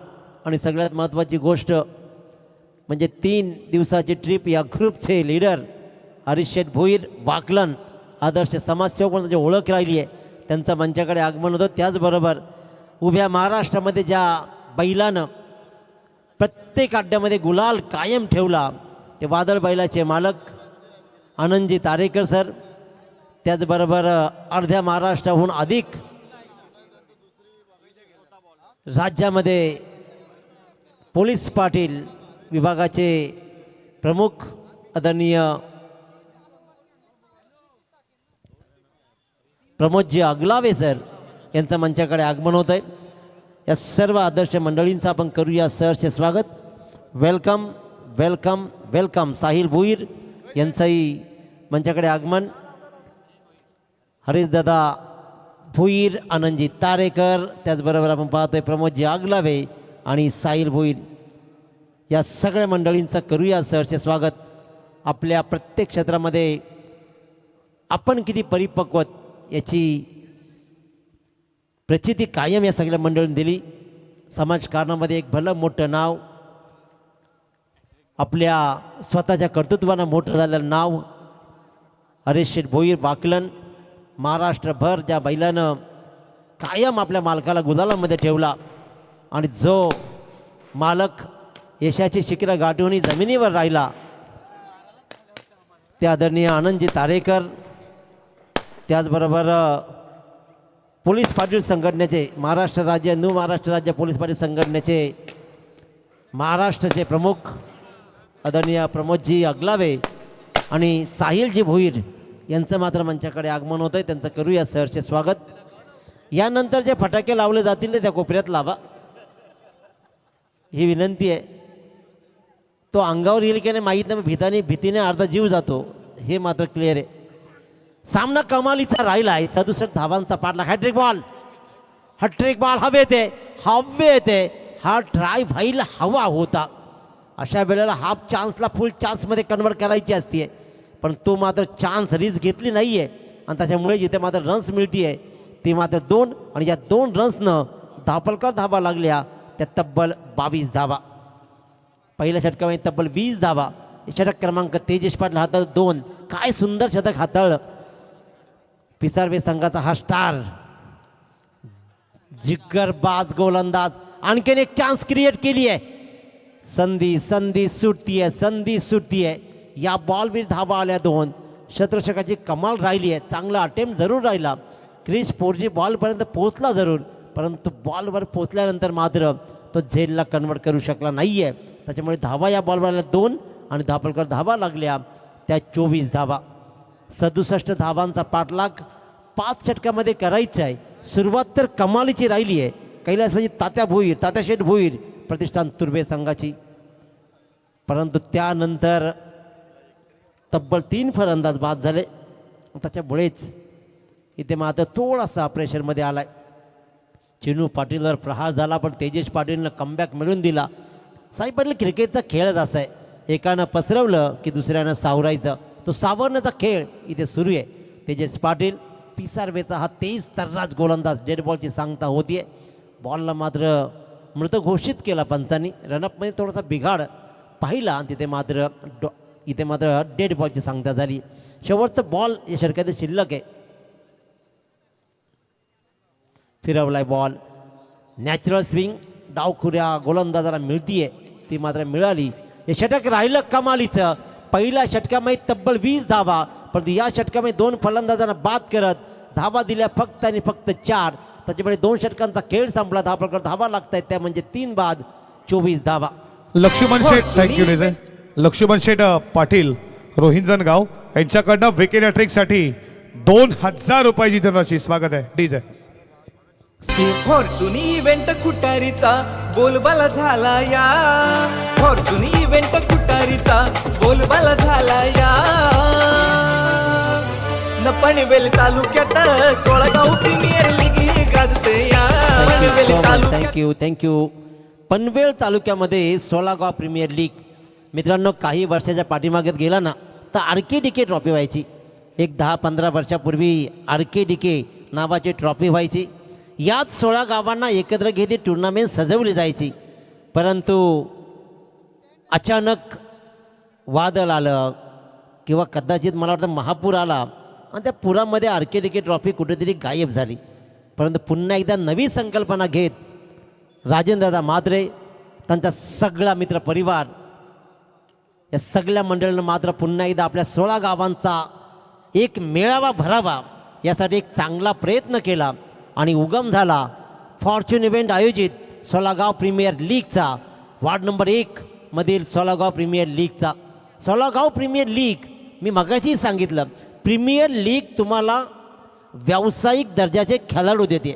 आणि सगळ्यात महत्त्वाची गोष्ट म्हणजे 3 दिवसाची ट्रिप या ग्रुपचे लीडर हरीश शेठ भोईर वाकलन आदर्श समाजसेवक म्हणून जी ओळख राहिली आहे त्यांचं मंचाकडे आगमन होतं. त्याचबरोबर उभ्या महाराष्ट्रामध्ये ज्या बैलानं प्रत्येक अड्ड्यामध्ये गुलाल कायम ठेवला ते वादळ बैलाचे मालक आनंदजी तारेकर सर. त्याचबरोबर अर्ध्या महाराष्ट्राहून अधिक राज्यामध्ये पोलीस पाटील विभागाचे प्रमुख आदरणीय प्रमोदजी अगलावे सर यांचं मंचाकडे आगमन होतं आहे. या सर्व आदर्श मंडळींचं आपण करूया सहर्ष स्वागत. Welcome welcome welcome. Sahil Bhoir यांचंही मंचाकडे आगमन. हरीशदादा भोईर, आनंदजी तारेकर, त्याचबरोबर आपण पाहतोय प्रमोदजी अगलावे आणि साहिल भोईर या सगळ्या मंडळींचं करूया सहर्ष स्वागत. आपल्या प्रत्येक क्षेत्रामध्ये आपण किती परिपक्व याची प्रचिती कायम या सगळ्या मंडळींनी दिली. समाजकारणामध्ये एक भलं मोठं नाव, आपल्या स्वतःच्या कर्तृत्वानं मोठं झालेलं नाव हरीश शेठ भोईर वाकलन. महाराष्ट्रभर ज्या बैलानं कायम आपल्या मालकाला गुलालामध्ये ठेवला आणि जो मालक यशाची शिखरं गाठून जमिनीवर राहिला ते आदरणीय आनंदजी तारेकर. त्याचबरोबर पोलीस पाटील संघटनेचे महाराष्ट्र राज्य न्यू महाराष्ट्र राज्य पोलीस पाटील संघटनेचे महाराष्ट्राचे प्रमुख आदरणीय प्रमोदजी अगलावे आणि साहिलजी भोईर यांचं मात्र मंचाकडे आगमन होतं आहे. त्यांचं करूया सहर्ष स्वागत. यानंतर जे फटाके लावले जातील ते त्या कोपऱ्यात लावा ही विनंती आहे. तो अंगावर येईल की नाही माहीत नाही, भीतीने अर्धा जीव जातो हे मात्र क्लिअर आहे. सामना कमालीचा राहिला आहे. 67 धावांचा पाठला. हॅट्रिक बॉल हवेत आहे. हा ट्राय व्हायला हवा होता. अशा वेळेला हाफ चान्सला फुल चान्समध्ये कन्वर्ट करायची असते, पण तो मात्र चान्स रिस्क घेतली नाही आहे आणि त्याच्यामुळे जिथे मात्र रन्स मिळती आहे ती मात्र 2 आणि या 2 रन्सनं धापलकर धावा लागल्या त्या तब्बल 22 धावा. पहिल्या षटकामध्ये तब्बल 20 धावा. षटक क्रमांक तेजस पाटील हाताळ 2. काय सुंदर शतक हाताळलं पिसारवे संघाचा हा स्टार जिगरबाज गोलंदाज. आणखीन एक चान्स क्रिएट केली आहे. संधी सुटतीये. या बॉलवर धावा आल्या 2. शतरक्षकाची कमाल राहिली आहे. चांगला अटेम्प्ट जरूर राहिला. क्रिस पोर्जी बॉलपर्यंत पोहोचला जरूर, परंतु बॉलवर पोहोचल्यानंतर मात्र तो झेलला कन्वर्ट करू शकला नाही आहे. त्याच्यामुळे धावा या बॉलवर आल्या 2 आणि धापलकर धावा लागल्या त्या 24 धावा. 67 धावांचा पाठलाग 5 षटकामध्ये करायचा आहे. सुरुवात तर कमालीची राहिली आहे. कैलासवासी तात्या शेठ भोईर प्रतिष्ठान तुर्भे संघाची, परंतु त्यानंतर तब्बल 3 फलंदाज बाद झाले. त्याच्यामुळेच इथे मात्र थोडासा प्रेशरमध्ये आलाय. चिनू पाटीलवर प्रहार झाला, पण तेजस पाटीलनं कमबॅक मिळवून दिला. साई पाटील क्रिकेटचा खेळच असा आहे, एकानं पसरवलं की दुसऱ्यानं सावरायचं. तो सावरण्याचा खेळ इथे सुरू आहे. तेजस पाटील पिसारवेचा हा 23 तर्राज गोलंदाज. डेड बॉलची सांगता होतीये. बॉलला मात्र मृत घोषित केला पंचांनी. रनअपमध्ये थोडासा बिघाड पाहिला आणि इथे मात्र डेड बॉलची सांगता झाली. शेवटचं बॉल या षटकात शिल्लक आहे. फिरवलाय बॉल. नॅचरल स्विंग डावखुऱ्या गोलंदाजाला मिळतीये, ती मात्र मिळाली. हे षटक राहिलं कमालीचं. पहिल्या षटकामध्ये तब्बल 20 धावा, परंतु या षटकामध्ये 2 फलंदाजांना बाद करत धावा दिल्या फक्त आणि फक्त 4. त्याच्यामुळे 2 षटकांचा खेळ संपला. धापलकर धावा लागतायत त्या म्हणजे 3 बाद 24 धावा. लक्ष्मण शेठ थँक्यू निजय. लक्ष्मण शेठ पाटील रोहिंजनगाव यांच्याकडनं विकेट हॅट्रिकसाठी 2000 रुपयाची धनराशी. स्वागत आहे डीजे. फॉर्च्यून इव्हेंट खुटारीचा बोलबाला झाला या. फॉर्च्यून इव्हेंट खुटारीचा बोलबाला झाला या. पनवेल तालुक्यात 16 गाव प्रीमियर लीग गाजते या. पनवेल तालुक्यात थँक्यू. पनवेल तालुक्यामध्ये 16 गाव प्रीमियर लीग. मित्रांनो, काही वर्षाच्या पाठीमागेत गेला ना तर RKDK ट्रॉफी व्हायची. एक 10-15 वर्षापूर्वी RKDK नावाची ट्रॉफी व्हायची. याच 16 गावांना एकत्र घेत टुर्नामेंट सजवली जायची. परंतु अचानक वादळ आलं किंवा कदाचित मला वाटतं महापूर आला आणि त्या पुरामध्ये RKDK ट्रॉफी कुठेतरी गायब झाली. परंतु पुन्हा एकदा नवी संकल्पना घेत राजेंद्रदादा म्हात्रे, त्यांचा सगळा मित्रपरिवार, या सगळ्या मंडळीनं मात्र पुन्हा एकदा आपल्या 16 गावांचा एक मेळावा भरावा यासाठी एक चांगला प्रयत्न केला आणि उगम झाला फॉर्च्यून इव्हेंट आयोजित सोलागाव प्रीमियर लीगचा, वार्ड नंबर 1 मधील सोलागाव प्रीमियर लीगचा. सोलागाव प्रीमियर लीग मी मगाशी सांगितलं, प्रीमियर लीग तुम्हाला व्यावसायिक दर्जाचे खेळाडू देते.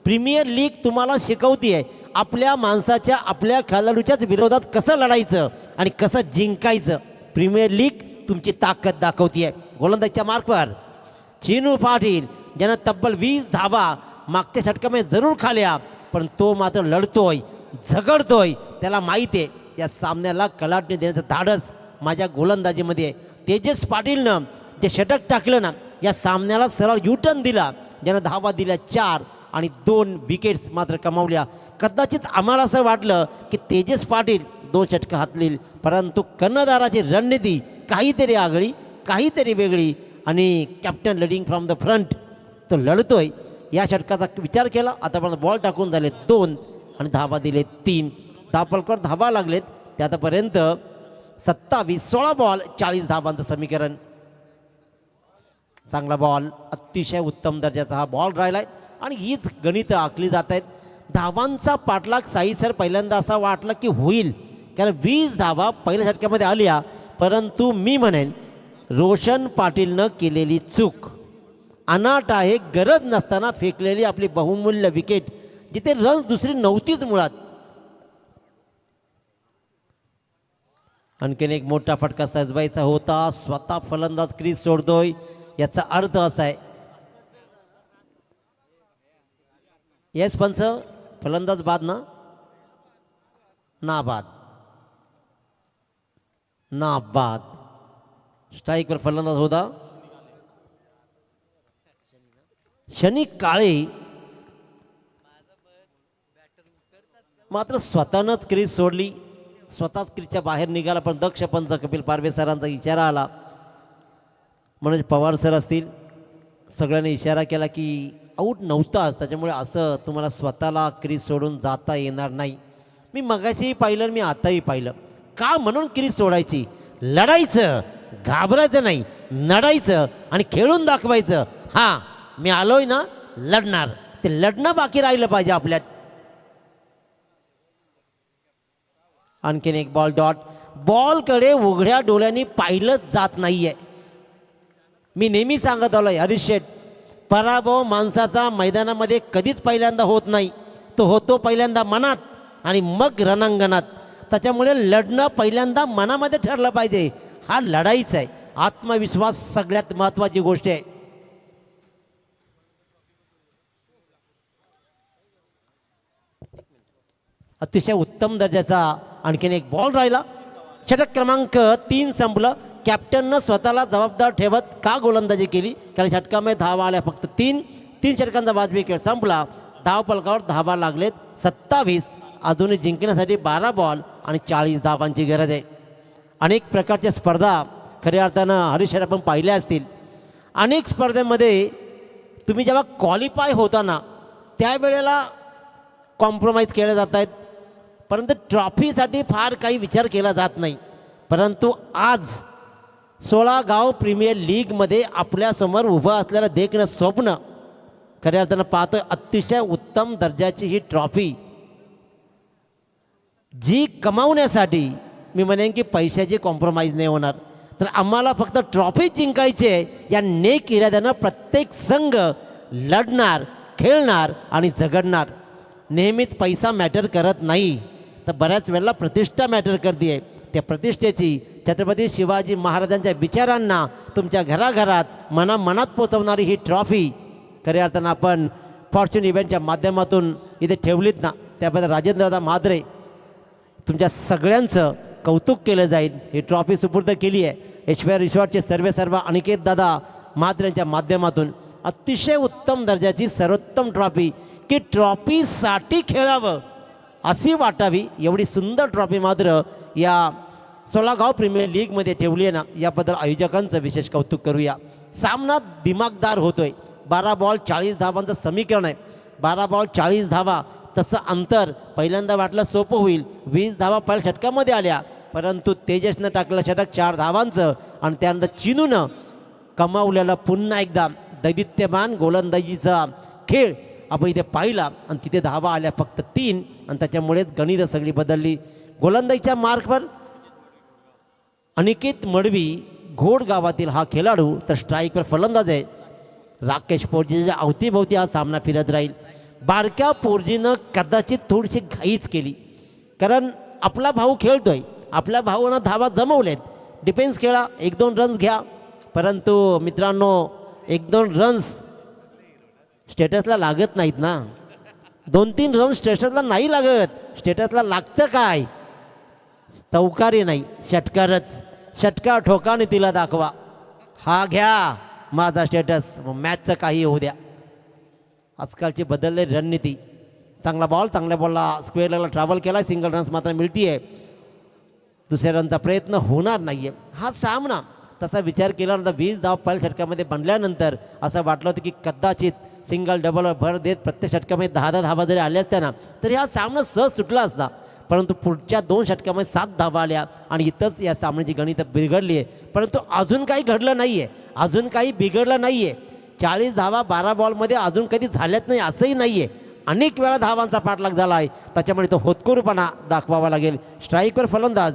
प्रीमियर लीग तुम्हाला शिकवते आहे आपल्या माणसाच्या, आपल्या खेळाडूच्याच विरोधात कसं लढायचं आणि कसं जिंकायचं. प्रीमियर लीग तुमची ताकद दाखवते आहे. गोलंदाजच्या मार्कवर चिनू पाटील ज्यानं तब्बल 20 धावा मागच्या षटकामध्ये जरूर खाल्या, पण तो मात्र लढतोय, झगडतोय. त्याला माहीत आहे या सामन्याला कलाटणी देण्याचं धाडस माझ्या गोलंदाजीमध्ये आहे. तेजस पाटीलनं जे षटक टाकलं ना, या सामन्याला सरळ युटर्न दिला, ज्यानं धावा दिल्या 4 आणि 2 विकेट्स मात्र कमावल्या. कदाचित आम्हाला असं वाटलं की तेजस पाटील 2 षटकं हाततील, परंतु कर्णधाराची रणनीती काहीतरी आगळी, काहीतरी वेगळी आणि captain leading from the front तो लढतोय. या षटकाचा विचार केला. आतापर्यंत बॉल टाकून झाले 2 आणि धावा दिले 3. धापलकर धावा लागलेत ते आतापर्यंत 27, 16 बॉल 40 धावांचं समीकरण. चांगला बॉल, अतिशय उत्तम दर्जाचा हा बॉल राहिला आहे आणि हीच गणितं आखली जात आहेत. धावांचा पाठलाग साईसर पहिल्यांदा असा वाटला की होईल, कारण 20 धावा पहिल्या षटकामध्ये आल्या, परंतु मी म्हणेन रोशन पाटीलनं केलेली चूक अनाट आहे. गरज नसताना फेकलेली आपली बहुमूल्य विकेट, जिथे रन्स दुसरी नव्हतीच मुळात. आणखीन एक मोठा फटका सजवायचा होता, स्वतः फलंदाज क्रीज सोडतोय, याचा अर्थ असा आहे. येस पंच, फलंदाज बाद ना बाद, ना बाद. स्ट्राईकवर फलंदाज होता शनी काळे, मात्र स्वतःनंच क्रीज सोडली, स्वतःच क्रीजच्या बाहेर निघाला. पण दक्ष पंच कपिल पारवे सरांचा इशारा आला, म्हणून पवार सर असतील, सगळ्यांनी इशारा केला की आऊट नव्हताच, त्याच्यामुळे असं तुम्हाला स्वतःला क्रीज सोडून जाता येणार नाही. मी मगाशीही पाहिलं, मी आताही पाहिलं. का म्हणून क्रीज सोडायची? लढायचं, घाबरायचं नाही, लढायचं आणि खेळून दाखवायचं. हां, मी आलोय ना, लढणार. ते लढणं बाकी राहिलं पाहिजे आपल्यात. आणखीन एक बॉल डॉट. बॉलकडे उघड्या डोळ्यांनी पाहिलंच जात नाहीये. मी नेहमी सांगत आलोय हरीश शेठ, पराभव माणसाचा मैदानामध्ये कधीच पहिल्यांदा होत नाही, तो होतो पहिल्यांदा मनात आणि मग रणांगणात. त्याच्यामुळे लढणं पहिल्यांदा मनामध्ये ठरलं पाहिजे. हा लढाईचा आहे. आत्मविश्वास सगळ्यात महत्त्वाची गोष्ट आहे. अतिशय उत्तम दर्जाचा आणखीन एक बॉल राहिला. षटक क्रमांक 3 संपलं. कॅप्टननं स्वतःला जबाबदार ठेवत का गोलंदाजी केली? कारण षटकामध्ये धावा आल्या फक्त 3 षटकांचा वाजवी खेळ संपला. धावफलकावर धावा लागलेत 27. अजूनही जिंकण्यासाठी 12 बॉल आणि 40 धावांची गरज आहे. अनेक प्रकारच्या स्पर्धा खऱ्या अर्थानं हरीश आपण पाहिल्या असतील. अनेक स्पर्धेमध्ये तुम्ही जेव्हा क्वालिफाय होता ना, त्यावेळेला कॉम्प्रोमाइज केले जात आहेत, परंतु ट्रॉफीसाठी फार काही विचार केला जात नाही. परंतु आज 16 गाव प्रीमियर लीगमध्ये आपल्यासमोर उभं असलेलं देखणं स्वप्न खऱ्या अर्थानं पाहतोय. अतिशय उत्तम दर्जाची ही ट्रॉफी, जी कमावण्यासाठी मी म्हणेन की पैशाची कॉम्प्रोमाइज नाही होणार. तर आम्हाला फक्त ट्रॉफी जिंकायची आहे या नेक इराद्यानं प्रत्येक संघ लढणार, खेळणार आणि झगडणार. नेहमीच पैसा मॅटर करत नाही, तर बऱ्याच वेळेला प्रतिष्ठा मॅटर करते आहे. त्या प्रतिष्ठेची छत्रपती शिवाजी महाराजांच्या विचारांना तुमच्या घराघरात मनात पोचवणारी ही ट्रॉफी खऱ्या अर्थानं आपण फॉर्च्यून इव्हेंटच्या माध्यमातून इथे ठेवलीत ना, त्याबद्दल राजेंद्रदा म्हात्रे तुमच्या सगळ्यांचं कौतुक केलं जाईल. ही ट्रॉफी सुपूर्द केली आहे. ऐश्वर्या रिसॉर्टचे सर्व अनिकेत दादा मात्र यांच्या माध्यमातून अतिशय उत्तम दर्जाची सर्वोत्तम ट्रॉफी की ट्रॉफीसाठी खेळावं अशी वाटावी एवढी सुंदर ट्रॉफी मात्र या सोलागाव प्रीमियर लीगमध्ये ठेवली आहे ना, याबद्दल आयोजकांचं विशेष कौतुक करूया. सामना दिमागदार होतोय. 12 बॉल 40 धावांचं समीकरण आहे. 12 बॉल 40 धावा, तसं अंतर पहिल्यांदा वाटलं सोपं होईल. 20 धावा पहिल्या षटकामध्ये आल्या, परंतु तेजसनं टाकलं षटक 4 धावांचं आणि त्यानंतर चिनूनं कमावलेला पुन्हा एकदा दैदित्यमान गोलंदाजीचा खेळ आपण इथे पाहिला आणि तिथे धावा आल्या फक्त 3 आणि त्याच्यामुळेच गणित सगळी बदलली. गोलंदाजीच्या मार्कवर अनिकेत मडवी घोड गावातील हा खेळाडू, तर स्ट्राईकवर फलंदाज आहे राकेश पोरजीच्या अवतीभोवती हा सामना फिरत राहील. बारक्या पोरजीनं कदाचित थोडीशी घाईच केली, कारण आपला भाऊ खेळतोय, आपल्या भाऊनं धावा जमवलेत. डिफेन्स खेळा, 1-2 रन्स घ्या, परंतु मित्रांनो 1-2 रन्स स्टेटसला लागत नाहीत ना. 2-3 रन्स स्टेटसला नाही लागत. स्टेटसला लागतं काय? चौकारी नाही, षटकारच. षटकार ठोकाने तिला दाखवा, हा घ्या माझा स्टेटस, मॅचचं काही होऊ द्या. आजकालची बदलले रणनीती. चांगला बॉल, चांगल्या बॉलला स्क्वेअरला ट्रॅव्हल केला, सिंगल रन्स मात्र मिळती आहे. दुसऱ्या रनचा प्रयत्न होणार नाही आहे. हा सामना तसा विचार केल्यानंतर 20 धाव पहिल्या षटकामध्ये बनल्यानंतर असं वाटलं होतं की कदाचित सिंगल डबलवर भर देत प्रत्येक षटकामध्ये 10 धावा जरी आल्या असत्या ना, तरी हा सामना सहज सुटला असता. परंतु पुढच्या 2 षटकामध्ये 7 धावा आल्या आणि इथंच या सामन्याची गणितं बिघडली आहे. परंतु अजून काही घडलं नाही आहे, अजून काही बिघडलं नाही आहे. 40 धावा 12 बॉलमध्ये अजून कधी झाल्याच नाही असंही नाही आहे. अनेक वेळा धावांचा पाठलाग झाला आहे, त्याच्यामुळे तो होतकरूपणा दाखवावा लागेल. स्ट्राईकवर फलंदाज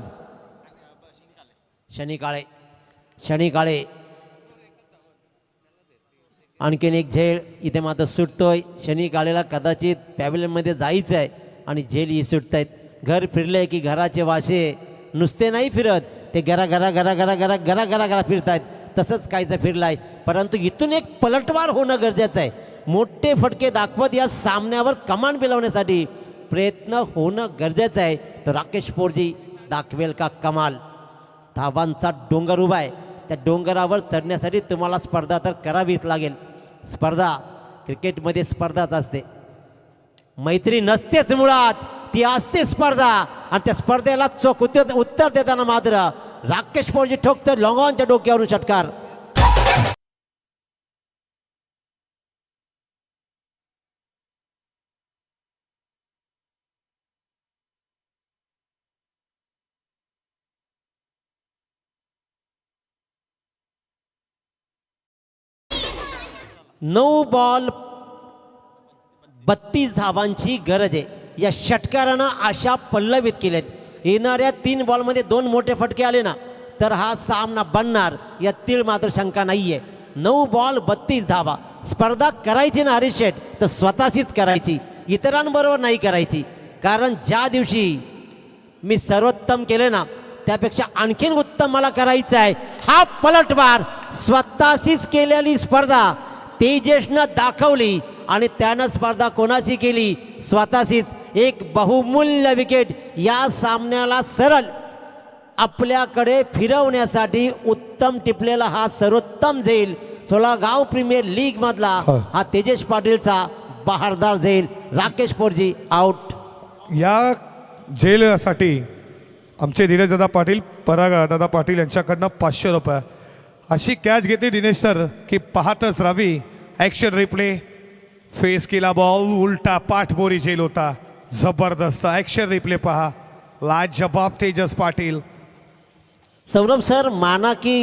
शनी काळे. आणखीन एक झेल इथे मात्र सुटतोय. शनी काळेला कदाचित पॅव्हिलियनमध्ये जायचं आहे आणि झेल ही सुटत आहेत. घर फिरले की घराचे वाशे नुसते नाही फिरत, ते घरा फिरत आहेत. तसंच कायचं फिरलं आहे. परंतु इथून एक पलटवार होणं गरजेचं आहे. मोठे फटके दाखवत या सामन्यावर कमांड मिळवण्यासाठी प्रयत्न होणं गरजेचं आहे. तर राकेश पोरजी दाखवेल का कमाल? धावांचा डोंगर उभा आहे, त्या डोंगरावर चढण्यासाठी तुम्हाला स्पर्धा तर करावीच लागेल. स्पर्धा क्रिकेटमध्ये स्पर्धाच असते, मैत्री नसतेच मुळात, ती असते स्पर्धा. आणि त्या स्पर्धेला चोख उत्तर देताना मात्र राकेश पोरजी ठोकतं लॉंगॉनच्या डोक्यावरून षटकार. नऊ बॉल 32 धावांची गरज आहे. या षटकारानं आशा पल्लवित केल्यात. येणाऱ्या 3 बॉलमध्ये 2 मोठे फटके आले ना, तर हा सामना बनणार यातील मात्र शंका नाही आहे. 9 बॉल 32 धावा. स्पर्धा करायची ना हरीश शेठ, तर स्वतःशीच करायची, इतरांबरोबर नाही करायची. कारण ज्या दिवशी मी सर्वोत्तम केले ना, त्यापेक्षा आणखीन उत्तम मला करायचं आहे. हा पलटवार स्वतःशीच केलेली स्पर्धा तेजसनं दाखवली आणि त्यानं स्पर्धा कोणाशी केली? स्वतःशीच. एक बहुमूल्य विकेट या सामन्याला सरळ आपल्याकडे फिरवण्यासाठी उत्तम टिपलेला हा सर्वोत्तम झेल, सोलागाव प्रीमियर लीग मधला हा तेजस पाटीलचा बहारदार झेल. राकेश पोरजी आउट. या झेलसाठी आमचे दिनेशदादा पाटील, पराग दादा पाटील यांच्याकडनं 500 रुपये अशी कॅच घेतली दिनेश सर की पाहतच राहावी. ॲक्शन रिप्ले, फेस केला बॉल, उलटा पाठबोरी झेल होता. जबरदस्त ॲक्शन रिप्ले पहा. लाजवाब तेजस पाटील. सौरभ सर, माना कि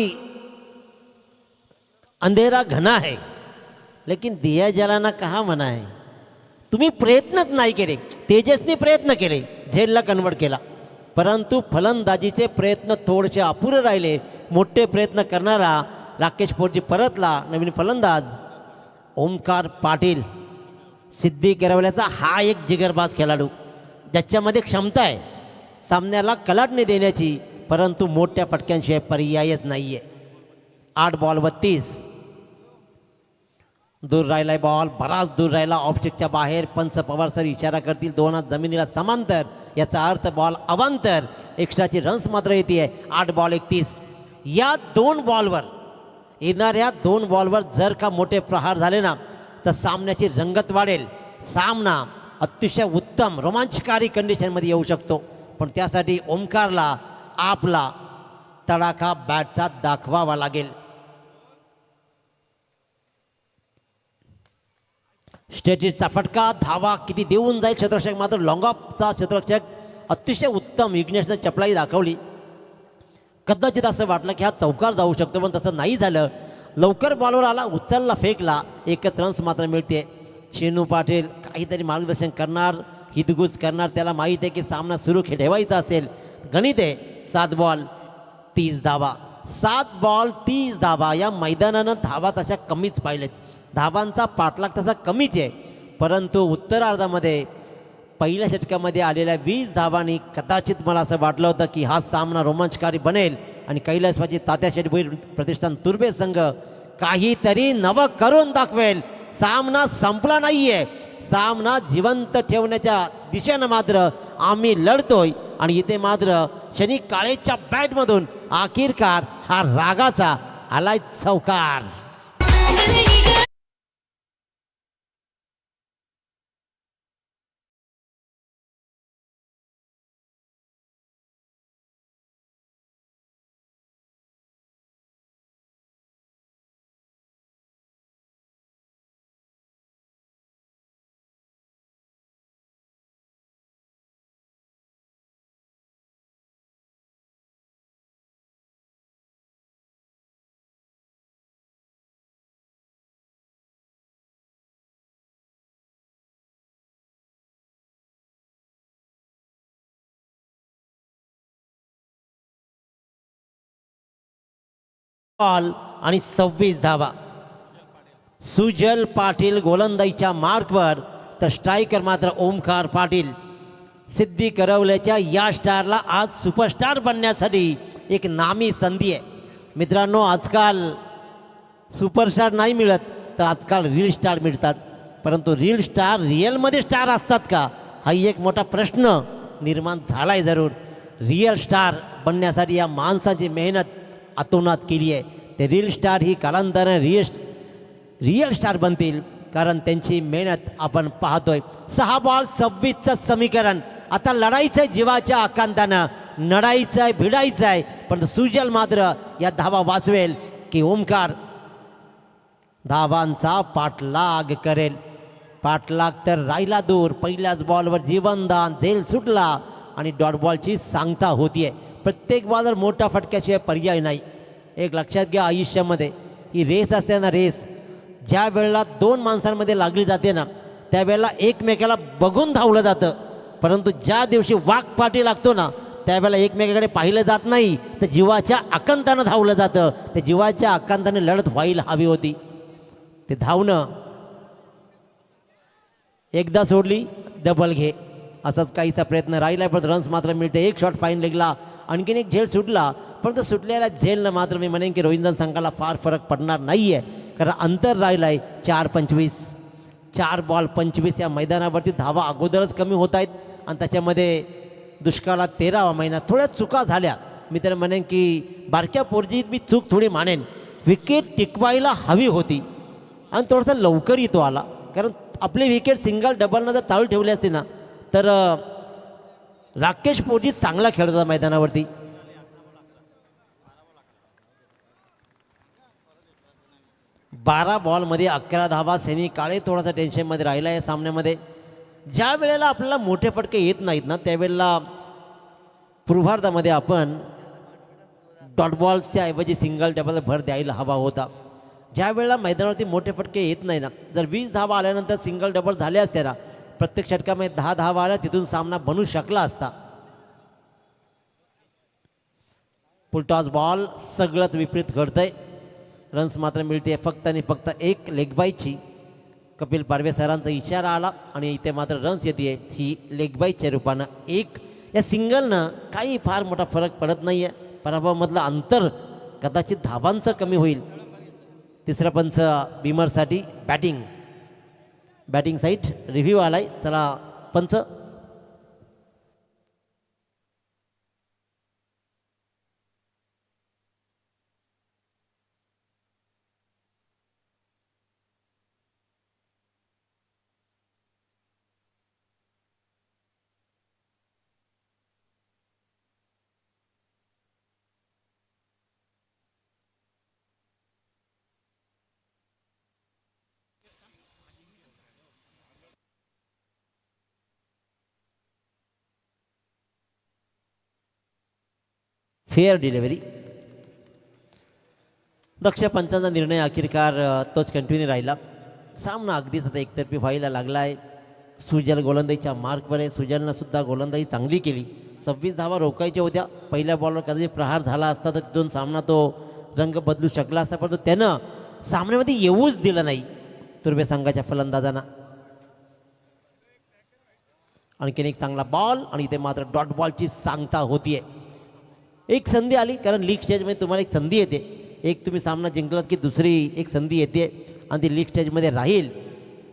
अंधेरा घना है लेकिन दिया जलाना कहाँ मना है. तुम्ही प्रयत्नच नाही केले. तेजसने प्रयत्न केले, झेलला कन्वर्ट केला, परंतु फलंदाजीचे प्रयत्न थोडेसे अपुरे राहिले. मोठे प्रयत्न करणारा राकेश पोरजी परतला. नवीन फलंदाज ओमकार पाटील. सिद्धी केरवल्याचा हा एक जिगरबाज खेळाडू, ज्याच्यामध्ये क्षमता आहे सामन्याला कलाटणी देण्याची, परंतु मोठ्या फटक्यांशिवाय पर्यायच नाही आहे. 8 बॉल 32. दूर राहिलाय बॉल, बराच दूर राहिला, ऑब्जेक्टच्या बाहेर. पंच पवार सर इशारा करतील 2 हात जमिनीला समांतर, याचा अर्थ बॉल अवांतर. एक्स्ट्राची रन्स मात्र येते. 8 बॉल 31. या 2 बॉलवर, येणाऱ्या 2 बॉलवर जर का मोठे प्रहार झाले ना तर सामन्याची रंगत वाढेल. सामना अतिशय उत्तम रोमांचकारी कंडिशनमध्ये येऊ शकतो. पण त्यासाठी ओमकारला आपला तडाखा बॅटचा दाखवावा लागेल. स्टेटीचा फटका, धावा किती देऊन जाईल क्षेत्ररक्षक, मात्र लॉंग ऑफचा क्षेत्ररक्षक अतिशय उत्तम विघ्नेशनं चपलाई दाखवली. कदाचित असं वाटलं की हा चौकार जाऊ शकतो, पण तसं नाही झालं. लवकर बॉलवर आला, उचलला, फेकला, एकच रन्स मात्र मिळते. चेनू पाटील काहीतरी मार्गदर्शन करणार, हितगुज करणार. त्याला माहीत आहे की सामना सुरू ठेवायचा असेल. गणित आहे 7 बॉल 30 धावा, 7 बॉल 30 धावा. या मैदानानं धावा तशा कमीच पाहिलेत, धावांचा पाठलाग तसा कमीच आहे. परंतु उत्तरार्धामध्ये पहिल्या षटकामध्ये आलेल्या 20 धावांनी कदाचित मला असं वाटलं होतं की हा सामना रोमांचकारी बनेल आणि कैलासवासी तात्या शेठ भोईर प्रतिष्ठान तुर्बे संघ काहीतरी नवं करून दाखवेल. सामना संपला नाहीये, सामना जिवंत ठेवण्याच्या दिशेनं मात्र आम्ही लढतोय. आणि इथे मात्र शनी काळेच्या बॅटमधून अखेरकार हा रागाचा आलाय चौकार. बॉल आणि 26 धावा. सुजल पाटील गोलंदाजीच्या मार्कवर, तर स्ट्रायकर मात्र ओमकार पाटील. सिद्धी करवल्याच्या या स्टारला आज सुपरस्टार बनण्यासाठी एक नामी संधी आहे. मित्रांनो, आजकाल सुपरस्टार नाही मिळत, तर आजकाल रील स्टार मिळतात. परंतु रील स्टार रिअलमध्ये स्टार असतात का, हाही एक मोठा प्रश्न निर्माण झाला आहे. जरूर रिअल स्टार बनण्यासाठी या माणसाची मेहनत अतोनात केली आहे. ते रील स्टार ही कालांतराने रिअल स्टार बनतील, कारण त्यांची मेहनत आपण पाहतोय. 6 बॉल 26चं समीकरण. आता लढाईचं आहे जीवाच्या आकांतानं, लढाईचं आहे, भिडायचं आहे. पण सुजल मात्र या धावा वाचवेल की ओमकार धावांचा पाठलाग करेल. पाठलाग तर राहिला दूर. पहिल्याच बॉलवर जीवनदान, झेल सुटला आणि डॉट बॉलची सांगता होतीये. प्रत्येक बॉलवर मोठा फटक्याशिवाय पर्याय नाही. एक लक्षात घ्या, आयुष्यामध्ये ही रेस असते ना, रेस ज्या वेळेला 2 माणसांमध्ये लागली जाते ना, त्यावेळेला एकमेकाला बघून धावलं जातं. परंतु ज्या दिवशी वाघपाठी लागतो ना, त्यावेळेला एकमेकाकडे पाहिलं जात नाही, तर जीवाच्या आकांतानं धावलं जातं. त्या जीवाच्या आकांताने लढत व्हायला हवी होती. ते धावणं एकदा सोडली डबल घे, असाच काहीसा प्रयत्न राहिला. पण रन्स मात्र मिळते. एक शॉट फाईन लेगला, आणखीन एक झेल सुटला. परंतु सुटलेल्या झेलनं मात्र मी म्हणेन की रोहिंजन संघाला फार फरक पडणार नाही आहे, कारण अंतर राहिलं आहे 4-25. 4 बॉल 25 या मैदानावरती धावा अगोदरच कमी होत आहेत. आणि त्याच्यामध्ये दुष्काळात 13वा महिना, थोड्या चुका झाल्या. मी तर म्हणेन की बारक्या पोरजीत मी चूक थोडी मानेन. विकेट टिकवायला हवी होती आणि थोडंसं लवकर तो आला, कारण आपले विकेट सिंगल डबलनं जर चालू ठेवले असते ना, तर राकेश पोरजी चांगला खेळत होता मैदानावरती. बारा बॉलमध्ये 11 धावा. सेमी काळे थोडासा टेन्शनमध्ये राहिला या सामन्यामध्ये. ज्या वेळेला आपल्याला मोठे फटके येत नाहीत ना, त्यावेळेला पूर्वार्धामध्ये आपण डॉट बॉल्सच्या ऐवजी सिंगल डबल भर द्यायला हवा होता. ज्या वेळेला मैदानावरती मोठे फटके येत नाही ना, जर 20 धावा आल्यानंतर सिंगल डबल झाले असते ना, प्रत्येक षटकामध्ये 10 धावा आल्या, तिथून सामना बनू शकला असता. फुलटॉस बॉल, सगळंच विपरीत घडतंय. रन्स मात्र मिळते फक्त आणि फक्त एक लेगबाईची. कपिल पारवे सरांचा इशारा आला आणि इथे मात्र रन्स येते ही लेगबाईच्या रूपानं. एक या सिंगलनं काही फार मोठा फरक पडत नाही आहे. पराभवामधलं अंतर कदाचित धावांचं कमी होईल. तिसरा पंच बिमरसाठी बॅटिंग साईट रिव्ह्यू आलाय. चला पंच. Fair delivery. दक्ष पंचांचा निर्णय अखेरकार तोच कंटिन्यू राहिला. सामना अगदीच आता एकतर्फी व्हायला लागला आहे. सुजल गोलंदाजीच्या मार्कवर आहे. सुजलनं सुद्धा गोलंदाजी चांगली केली. 26 धावा रोखायच्या होत्या. पहिल्या बॉलवर कदाचित प्रहार झाला असता तर तिथून सामना तो रंग बदलू शकला असता, परंतु त्यानं सामन्यामध्ये येऊच दिलं नाही तुर्भे संघाच्या फलंदाजांना. आणखीन एक चांगला बॉल आणि इथे मात्र डॉट बॉलची सांगता होतीये. एक संधी आली, कारण लीग स्टेजमध्ये तुम्हाला एक संधी येते. एक तुम्ही सामना जिंकलात की दुसरी एक संधी येते आणि ती लीग स्टेजमध्ये राहील.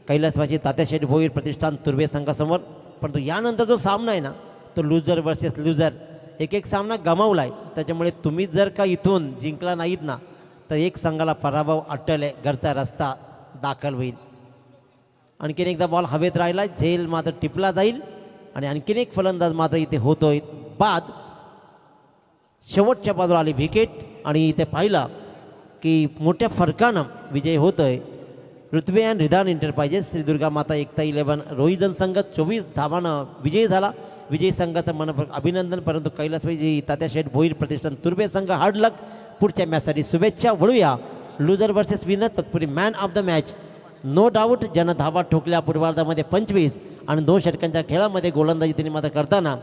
कैलासवासी तात्याशेठ भोईर प्रतिष्ठान तुर्भे संघासमोर. परंतु यानंतर जो सामना आहे ना तो लुझर वर्सेस लुझर. एक सामना गमावला आहे. त्याच्यामुळे तुम्ही जर का इथून जिंकला नाहीत ना तर एक संघाला पराभव अट्टल आहे. घरचा रस्ता दाखल होईल. आणखीन एकदा बॉल हवेत राहिला. झेल मात्र टिपला जाईल आणि आणखीन एक फलंदाज मात्र इथे होतोय बाद. शेवटच्या बाजूला आली विकेट आणि इथे पाहिला की मोठ्या फरकानं विजय होतोय ऋत्वे अँड रिधान एंटरप्राइजेस श्रीदुर्गा माता एकता 11 रोहिजन संघ 24 धावानं विजयी झाला. विजयी संघाचं मनपूर्वक अभिनंदन. परंतु कैलासवासी तात्याशेठ भोईर प्रतिष्ठान तुर्भे संघ हार्ड लक. पुढच्या मॅचसाठी शुभेच्छा. वळूया लुझर वर्सेस विनर. तत्पूर्वी man of the match no doubt ज्यानं धावा ठोकल्या पूर्वार्धामध्ये 25 आणि 2 षटकांच्या खेळामध्ये गोलंदाजी त्यांनी मात्र करताना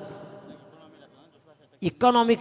इकॉनॉमिक